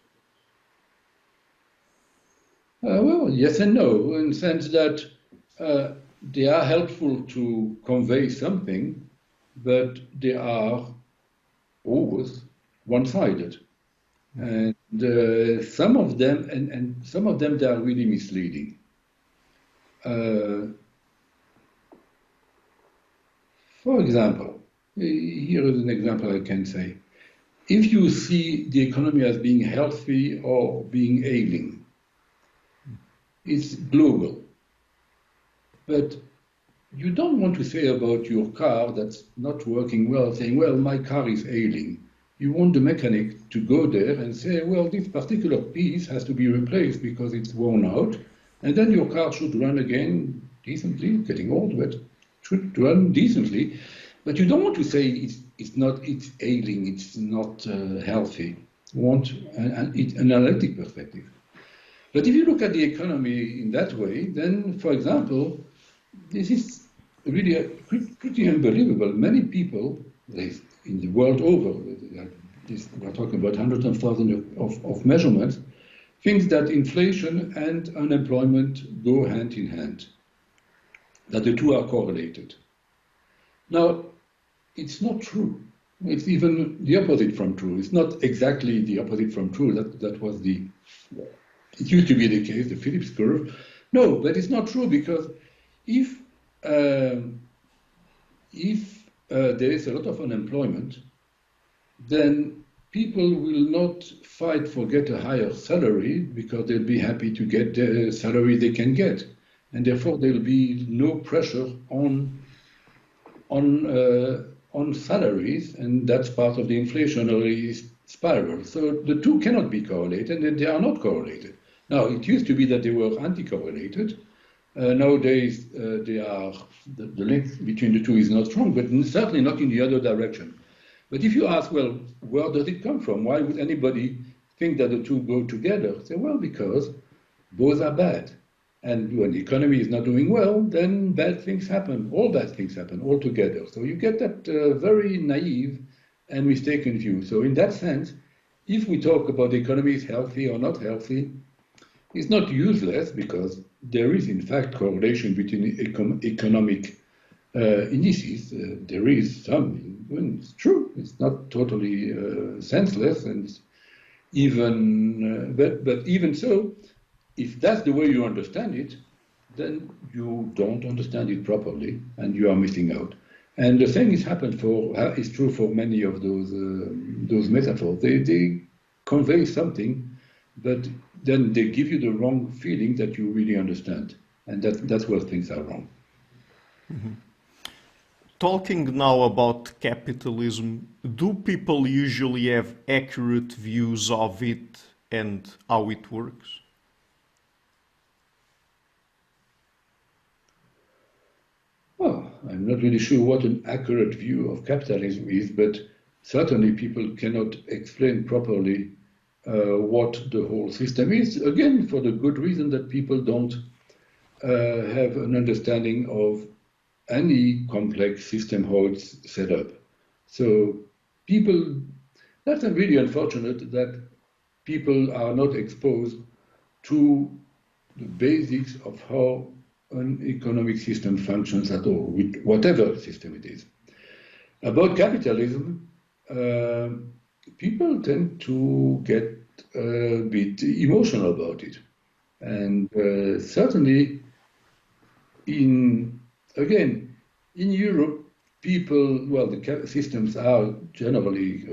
Well, yes and no, in the sense that they are helpful to convey something, but they are always one-sided. And some of them, and some of them, they are really misleading. For example, here is an example I can say. If you see the economy as being healthy or being ailing, it's global. But you don't want to say about your car that's not working well, saying, well, my car is ailing. You want the mechanic to go there and say, well, this particular piece has to be replaced because it's worn out. And then your car should run again decently, getting old, but should run decently. But you don't want to say it's ailing, it's not healthy. You want an analytic perspective. But if you look at the economy in that way, then, for example, this is really pretty unbelievable. Many people in the world over, we're talking about hundreds of thousands of measurements, think that inflation and unemployment go hand in hand, that the two are correlated. Now, it's not true. It's even the opposite from true. It's not exactly the opposite from true. That was it used to be the case, the Phillips curve. No, but it's not true because if there is a lot of unemployment, then people will not fight for get a higher salary because they'll be happy to get the salary they can get, and therefore there will be no pressure on salaries, and that's part of the inflationary spiral. So the two cannot be correlated, and they are not correlated. Now, it used to be that they were anti-correlated. Nowadays, the link between the two is not strong, but certainly not in the other direction. But if you ask, well, where does it come from? Why would anybody think that the two go together? Say, well, because both are bad. And when the economy is not doing well, then bad things happen. All bad things happen all together. So you get that very naive and mistaken view. So in that sense, if we talk about the economy is healthy or not healthy, it's not useless because there is, in fact, correlation between economic indices. There is some. It's true. It's not totally senseless, and but even so, if that's the way you understand it, then you don't understand it properly, and you are missing out. And the same is true for many of those metaphors. They convey something, but then they give you the wrong feeling that you really understand, and that's where things are wrong. Mm-hmm. Talking now about capitalism, do people usually have accurate views of it and how it works? Well, I'm not really sure what an accurate view of capitalism is, but certainly people cannot explain properly what the whole system is, again, for the good reason that people don't have an understanding of any complex system, how it's set up. So that's really unfortunate that people are not exposed to the basics of how an economic system functions at all, with whatever system it is. About capitalism, people tend to get a bit emotional about it. And certainly, in Europe, the systems are generally,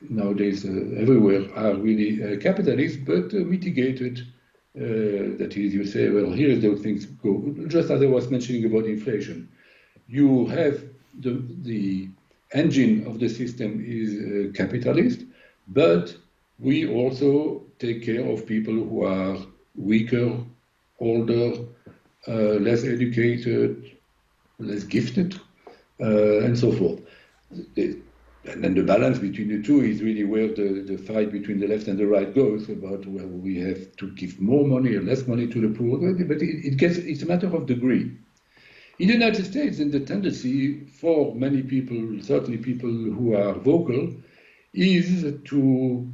nowadays everywhere, are really capitalist, but mitigated. That is, you say, well, here is how things go. Just as I was mentioning about inflation, you have the engine of the system is capitalist, but we also take care of people who are weaker older, less educated, less gifted, and so forth. And then the balance between the two is really where the fight between the left and the right goes about whether we have to give more money or less money to the poor. But it's a matter of degree. In the United States, and the tendency for many people, certainly people who are vocal, is to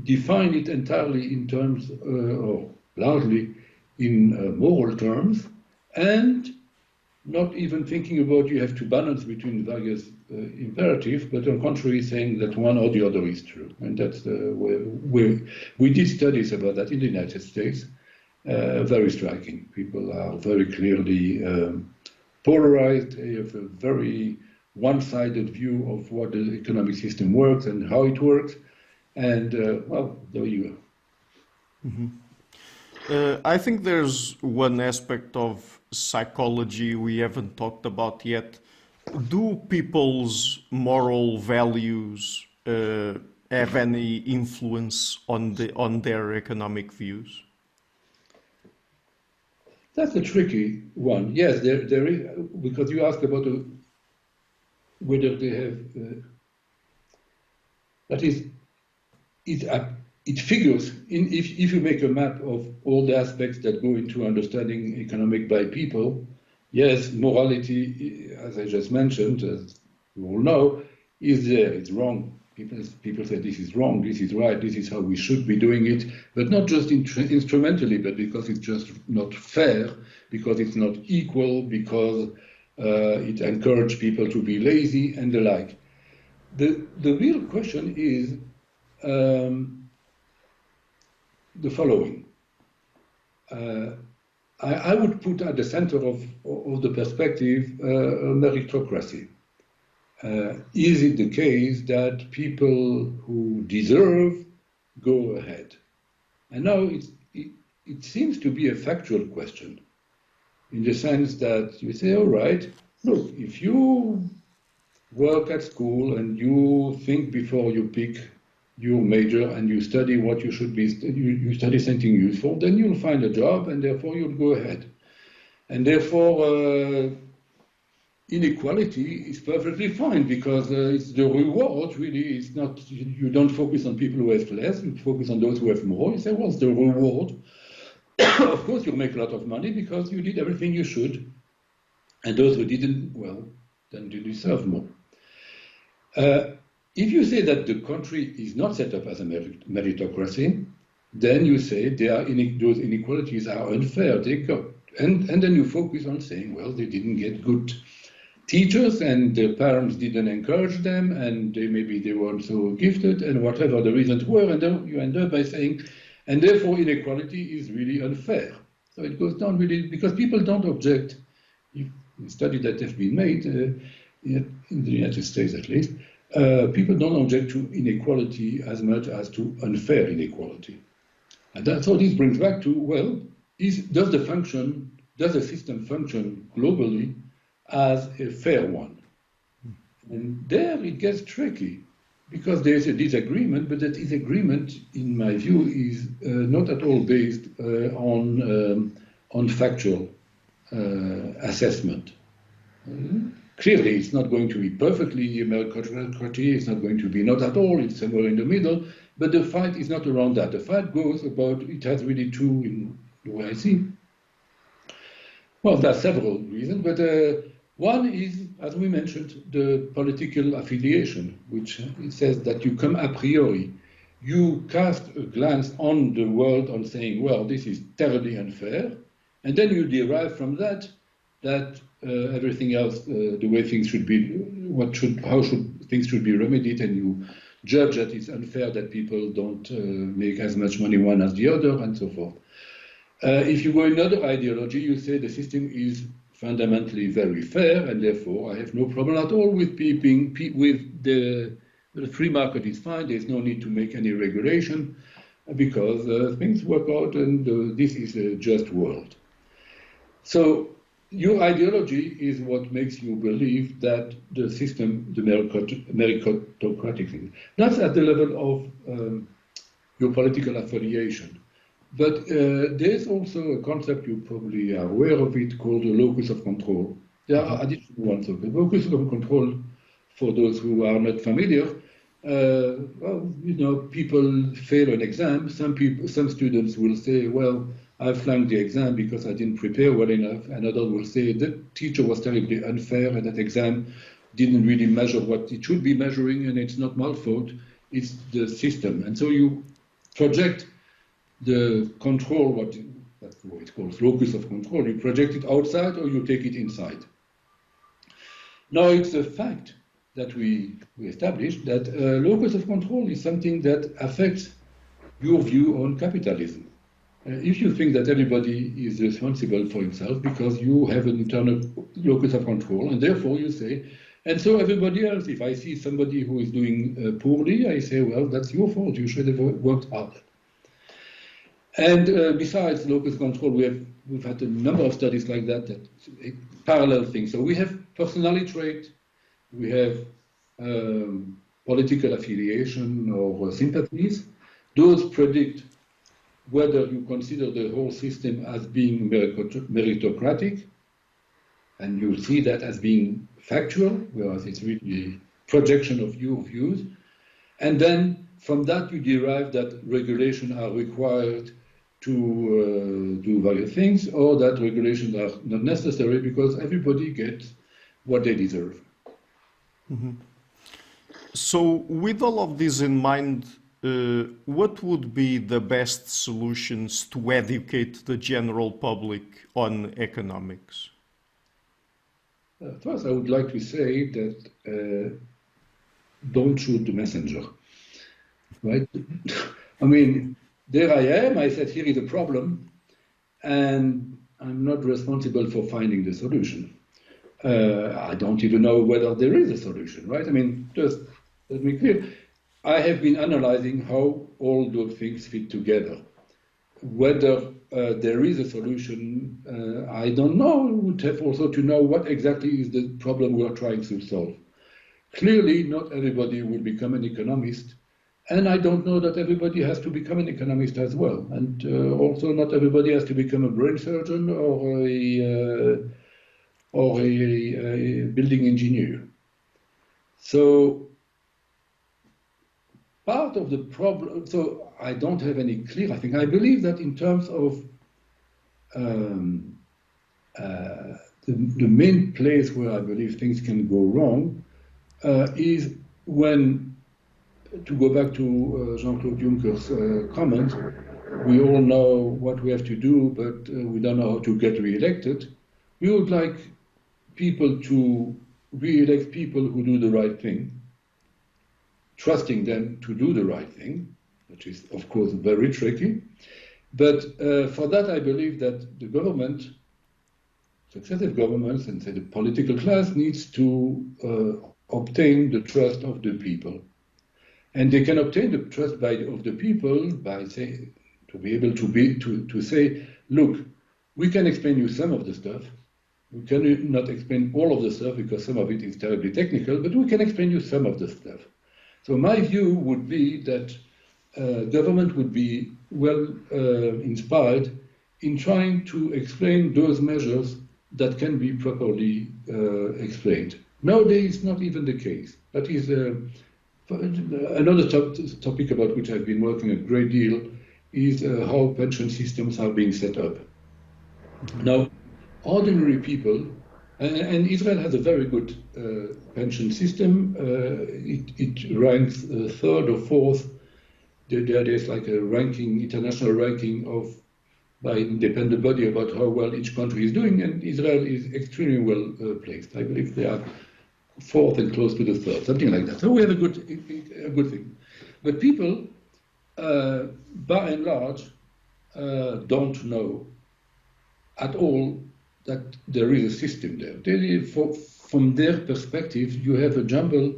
define it entirely in terms, or largely in moral terms, and not even thinking about you have to balance between various imperatives, but on the contrary saying that one or the other is true. And that's where we did studies about that in the United States, very striking. People are very clearly polarized. They have a very one-sided view of what the economic system works and how it works. And, well, there you go. Mm-hmm. I think there's one aspect of psychology we haven't talked about yet. Do people's moral values have any influence on their economic views? That's a tricky one. Yes, there is, because you asked about whether they have. That is, it figures in if you make a map of all the aspects that go into understanding economic by people. Yes, morality, as I just mentioned, as you all know, is there. It's wrong. People say this is wrong, this is right, this is how we should be doing it, but not just instrumentally, but because it's just not fair, because it's not equal, because it encourages people to be lazy and the like. The real question is the following. I would put at the center of the perspective meritocracy. Is it the case that people who deserve go ahead? And now it seems to be a factual question, in the sense that you say, all right, look, if you work at school and you think before you pick your major and you study what you should be, you study something useful, then you'll find a job and therefore you'll go ahead. And therefore, inequality is perfectly fine because it's the reward, really. It's not, you don't focus on people who have less, you focus on those who have more. You say, what's the reward? Of course, you make a lot of money because you did everything you should. And those who didn't, well, then you deserve more. If you say that the country is not set up as a meritocracy, then you say those inequalities are unfair. And then you focus on saying, well, they didn't get good teachers and their parents didn't encourage them and maybe they weren't so gifted and whatever the reasons were, and then you end up by saying, and therefore inequality is really unfair. So it goes down really, because people don't object. In studies that have been made, in the United States at least, people don't object to inequality as much as to unfair inequality. And that's how this brings back to, well, does the system function globally as a fair one? And there it gets tricky, because there's a disagreement, but that disagreement, in my view, is not at all based on factual assessment. Clearly, it's not going to be perfectly meritocracy, it's not going to be not at all, it's somewhere in the middle, but the fight is not around that. The fight goes about, it has really two, in the way I see. Well, there are several reasons, but one is, as we mentioned, the political affiliation, which it says that you come a priori. You cast a glance on the world on saying, well, this is terribly unfair, and then you derive from that everything else, the way things should be, how things should be remedied, and you judge that it's unfair that people don't make as much money one as the other, and so forth. If you go another ideology, you say the system is fundamentally very fair, and therefore I have no problem at all with the free market is fine. There's no need to make any regulation because things work out, and this is a just world. So your ideology is what makes you believe that the system, the meritocratic thing, that's at the level of your political affiliation. But there's also a concept, you probably are aware of it, called the locus of control. There are additional ones. So the locus of control, for those who are not familiar, well, you know, people fail an exam. Some students will say, well, I flunked the exam because I didn't prepare well enough. And others will say, the teacher was terribly unfair and that exam didn't really measure what it should be measuring, and it's not my fault, it's the system. And so you project the control, that's what it's called, locus of control. You project it outside or you take it inside. Now it's a fact that we established that locus of control is something that affects your view on capitalism. If you think that everybody is responsible for himself because you have an internal locus of control, and therefore you say, and so everybody else, if I see somebody who is doing poorly, I say, well, that's your fault, you should have worked harder. And besides locus control, we've had a number of studies like that parallel things. So we have personality trait, we have political affiliation or sympathies. Those predict whether you consider the whole system as being meritocratic, and you see that as being factual, whereas it's really projection of your views. And then from that you derive that regulations are required to do various things, or that regulations are not necessary because everybody gets what they deserve. Mm-hmm. So with all of this in mind, what would be the best solutions to educate the general public on economics? First, I would like to say that don't shoot the messenger, right? I mean, there I am, I said, here is a problem, and I'm not responsible for finding the solution. I don't even know whether there is a solution, right? I mean, just let me be clear. I have been analyzing how all those things fit together. Whether there is a solution, I don't know. We would have also to know what exactly is the problem we are trying to solve. Clearly, not everybody will become an economist, and I don't know that everybody has to become an economist as well. And also, not everybody has to become a brain surgeon or a building engineer. So part of the problem, so I don't have any clear, I think. I believe that in terms of the main place where I believe things can go wrong is when, to go back to Jean-Claude Juncker's comment, we all know what we have to do, but we don't know how to get re-elected. We would like people to re-elect people who do the right thing, trusting them to do the right thing, which is, of course, very tricky. But for that, I believe that the government, successive governments, and say the political class, needs to obtain the trust of the people. And they can obtain the trust of the people by saying, to be able to say, look, we can explain you some of the stuff. We cannot explain all of the stuff because some of it is terribly technical, but we can explain you some of the stuff. So my view would be that government would be well inspired in trying to explain those measures that can be properly explained. Nowadays, it's not even the case. That is another topic about which I've been working a great deal is how pension systems are being set up. Now, ordinary people, and Israel has a very good pension system. It ranks third or fourth. There's like a ranking, international ranking by an independent body about how well each country is doing, and Israel is extremely well placed. I believe they are fourth and close to the third, something like that. So we have a good thing. But people, by and large, don't know at all that there is a system there. From their perspective, you have a jumble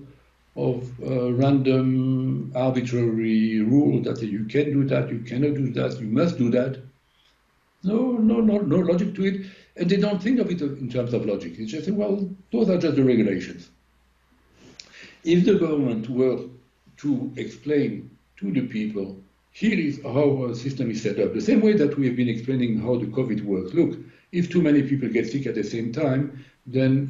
of random, arbitrary rules that say you can do that, you cannot do that, you must do that. No logic to it, and they don't think of it in terms of logic. They just say, well, those are just the regulations. If the government were to explain to the people here is how our system is set up. The same way that we have been explaining how the COVID works. Look, if too many people get sick at the same time, then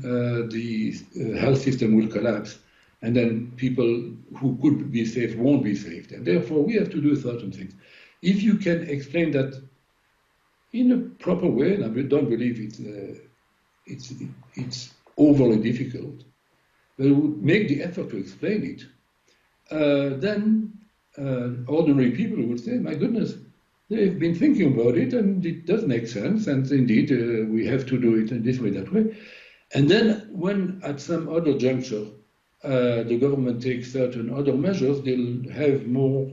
the health system will collapse. And then people who could be saved won't be saved. And therefore, we have to do certain things. If you can explain that in a proper way, and I don't believe it's overly difficult, but would make the effort to explain it, then ordinary people would say, my goodness, they've been thinking about it and it does make sense, and indeed we have to do it in this way, that way. And then when at some other juncture the government takes certain other measures, they'll have more,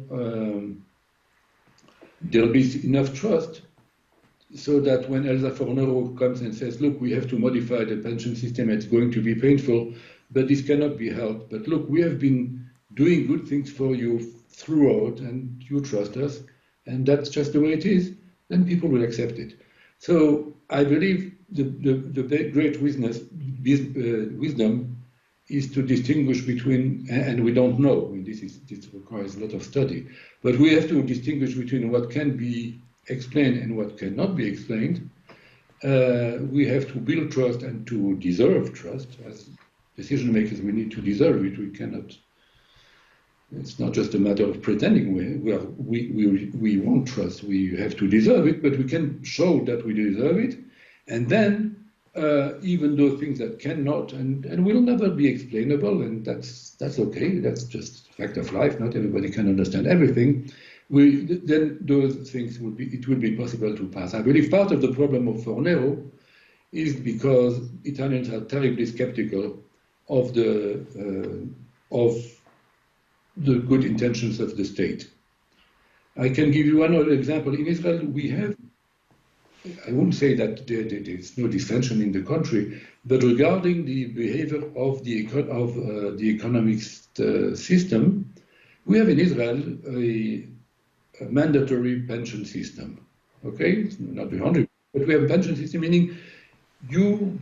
there'll be enough trust so that when Elsa Fornero comes and says, look, we have to modify the pension system, it's going to be painful, but this cannot be helped. But look, we have been doing good things for you throughout, and you trust us, and that's just the way it is, then people will accept it. So I believe the great wisdom is to distinguish between, and we don't know, I mean, this requires a lot of study, but we have to distinguish between what can be explained and what cannot be explained. We have to build trust and to deserve trust. As decision makers, we need to deserve it. We cannot. It's not just a matter of pretending we want trust. We have to deserve it, but we can show that we deserve it. And then, even though things that cannot and will never be explainable, and that's okay. That's just a fact of life. Not everybody can understand everything. Then those things will be possible to pass. I believe part of the problem of Fornero is because Italians are terribly skeptical of the good intentions of the state. I can give you another example. In Israel, we have, I wouldn't say that there's no dissension in the country, but regarding the behavior of the economist system, we have in Israel a mandatory pension system. Okay, it's not the 100, but we have a pension system, meaning you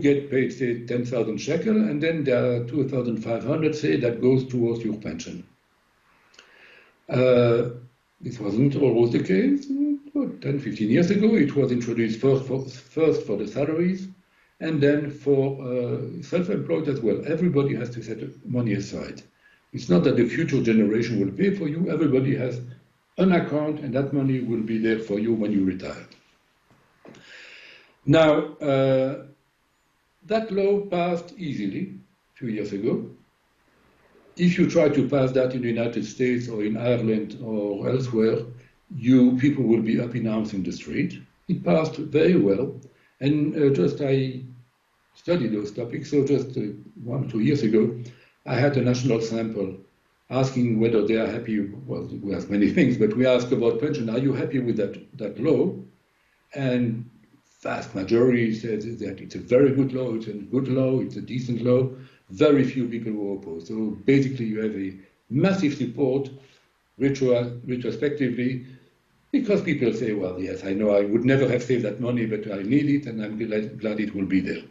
get paid, say, 10,000 shekel, and then there are 2,500, say, that goes towards your pension. This wasn't always the case. 10, 15 years ago, it was introduced first for the salaries, and then for self-employed as well. Everybody has to set money aside. It's not that the future generation will pay for you. Everybody has an account, and that money will be there for you when you retire. Now, that law passed easily a few years ago. If you try to pass that in the United States or in Ireland or elsewhere, people will be up in arms in the street. It passed very well. And I studied those topics. So just 1 or 2 years ago, I had a national sample asking whether they are happy. Well, we ask many things, but we ask about pension. Are you happy with that law? And vast majority says that it's a very good law, it's a good law, it's a decent law. Very few people were opposed. So basically you have a massive support retrospectively, because people say, well, yes, I know I would never have saved that money, but I need it, and I'm glad it will be there.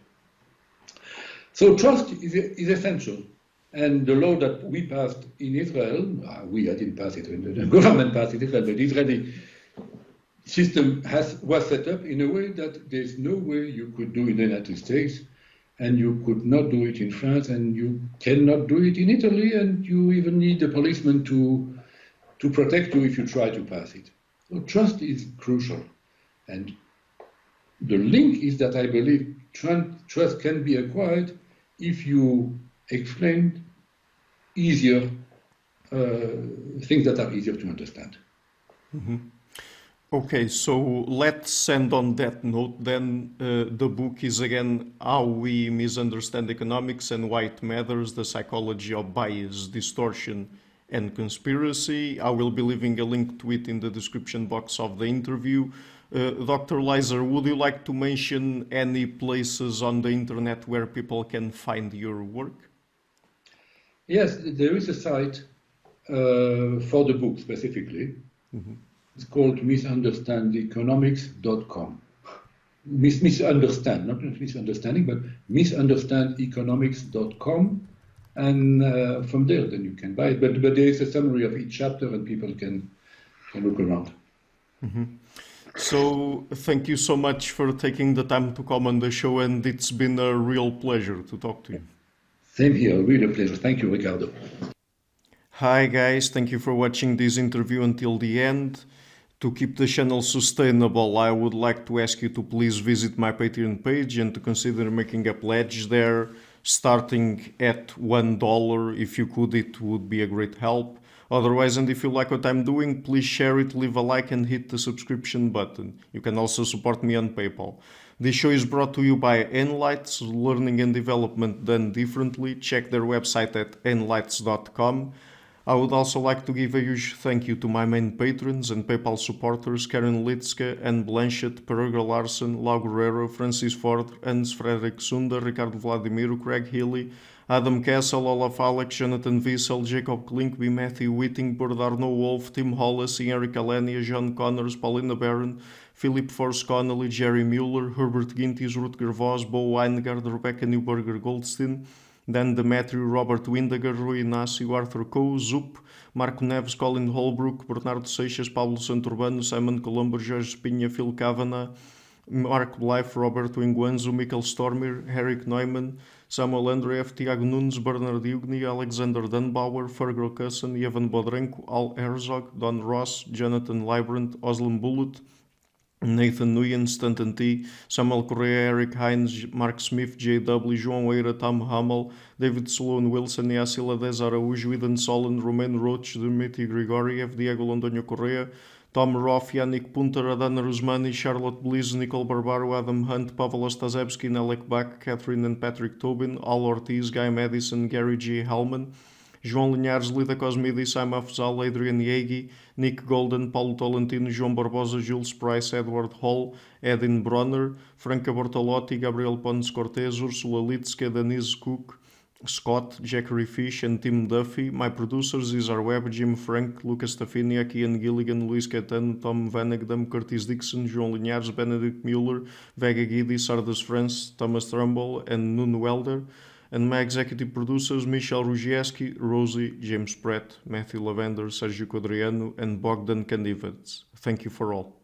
So trust is essential. And the law that we passed in Israel, I didn't pass it, the government passed it in Israel, but the Israeli system was set up in a way that there's no way you could do in the United States, and you could not do it in France, and you cannot do it in Italy, and you even need a policeman to protect you if you try to pass it. So trust is crucial. And the link is that I believe trust can be acquired if you explain easier things that are easier to understand. Mm-hmm. Okay, so let's end on that note then. The book is again How We Misunderstand Economics and Why It Matters, the Psychology of Bias, Distortion and Conspiracy. I will be leaving a link to it in the description box of the interview. Dr. Leiser, would you like to mention any places on the internet where people can find your work? Yes, there is a site for the book specifically. Mm-hmm. It's called misunderstandeconomics.com. Misunderstand, not misunderstanding, but misunderstandeconomics.com. And from there, then you can buy it. But there is a summary of each chapter, and people can can look around. So thank you so much for taking the time to come on the show, and it's been a real pleasure to talk to you. Same here, really a pleasure. Thank you, Ricardo. Hi guys, thank you for watching this interview until the end. To keep the channel sustainable, I would like to ask you to please visit my Patreon page and to consider making a pledge there, starting at $1. If you could, it would be a great help. Otherwise, and if you like what I'm doing, please share it, leave a like and hit the subscription button. You can also support me on PayPal. This show is brought to you by Enlights, Learning and Development Done Differently. Check their website at enlights.com. I would also like to give a huge thank you to my main patrons and PayPal supporters Karen Litska, Anne Blanchett, Peregra Larson, Lau Guerrero, Francis Ford, Hans Frederick Sunder, Ricardo Vladimiro, Craig Healy, Adam Castle, Olaf Alex, Jonathan Wiesel, Jacob Klinkby, Matthew Whitting, Bernardo Wolf, Tim Hollis, Eric Alenia, John Connors, Paulina Barron, Philip Force Connolly, Jerry Mueller, Herbert Gintis, Rutger Vos, Bo Weingard, Rebecca Newberger Goldstein, Dan Demetrio, Robert Windager, Rui Inácio, Arthur Coe, Zup, Marco Neves, Colin Holbrook, Bernardo Seixas, Pablo Santurbano, Simon Colombo, Jorge Espinha, Phil Kavanagh, Mark Blythe, Roberto Inguanzo, Michael Stormir, Eric Neumann, Samuel Andreev, Tiago Nunes, Bernard Ugni, Alexander Dunbauer, Fergal Cusson, Evan Bodrenko, Al Herzog, Don Ross, Jonathan Librant, Oslam Bullet, Nathan Nguyen, Stanton T, Samuel Correa, Eric Hines, Mark Smith, J.W., João Eira, Tom Hummel, David Sloan Wilson, Yacila Dez Araújo, Eden Solon, Romain Roach, Dmitry Grigoriev, Diego Londonho Correa, Tom Roth, Yannick Punter, Adana Rusmani, Charlotte Bliss, Nicole Barbaro, Adam Hunt, Pavel Ostazewski, Nelek Bach, Catherine and Patrick Tobin, Al Ortiz, Guy Madison, Gary G. Hellman, João Linhares, Lida Cosmidis, Saim Afzal, Adrian Yegi, Nick Golden, Paulo Tolentino, João Barbosa, Jules Price, Edward Hall, Edin Bronner, Franca Bortolotti, Gabriel Pons Cortez, Ursula Litska, Denise Cook, Scott, Jackery Fish, and Tim Duffy. My producers is our web, Jim Frank, Lucas Stafiniak, Ian Gilligan, Luís Caetano, Tom Vanagdam, Curtis Dixon, João Linhares, Benedict Mueller, Vega Guidi, Sardas France, Thomas Trumbull, and Nuno Welder. And my executive producers, Michel Rugieski, Rosie, James Pratt, Matthew Lavender, Sergio Codriano, and Bogdan Kandivets. Thank you for all.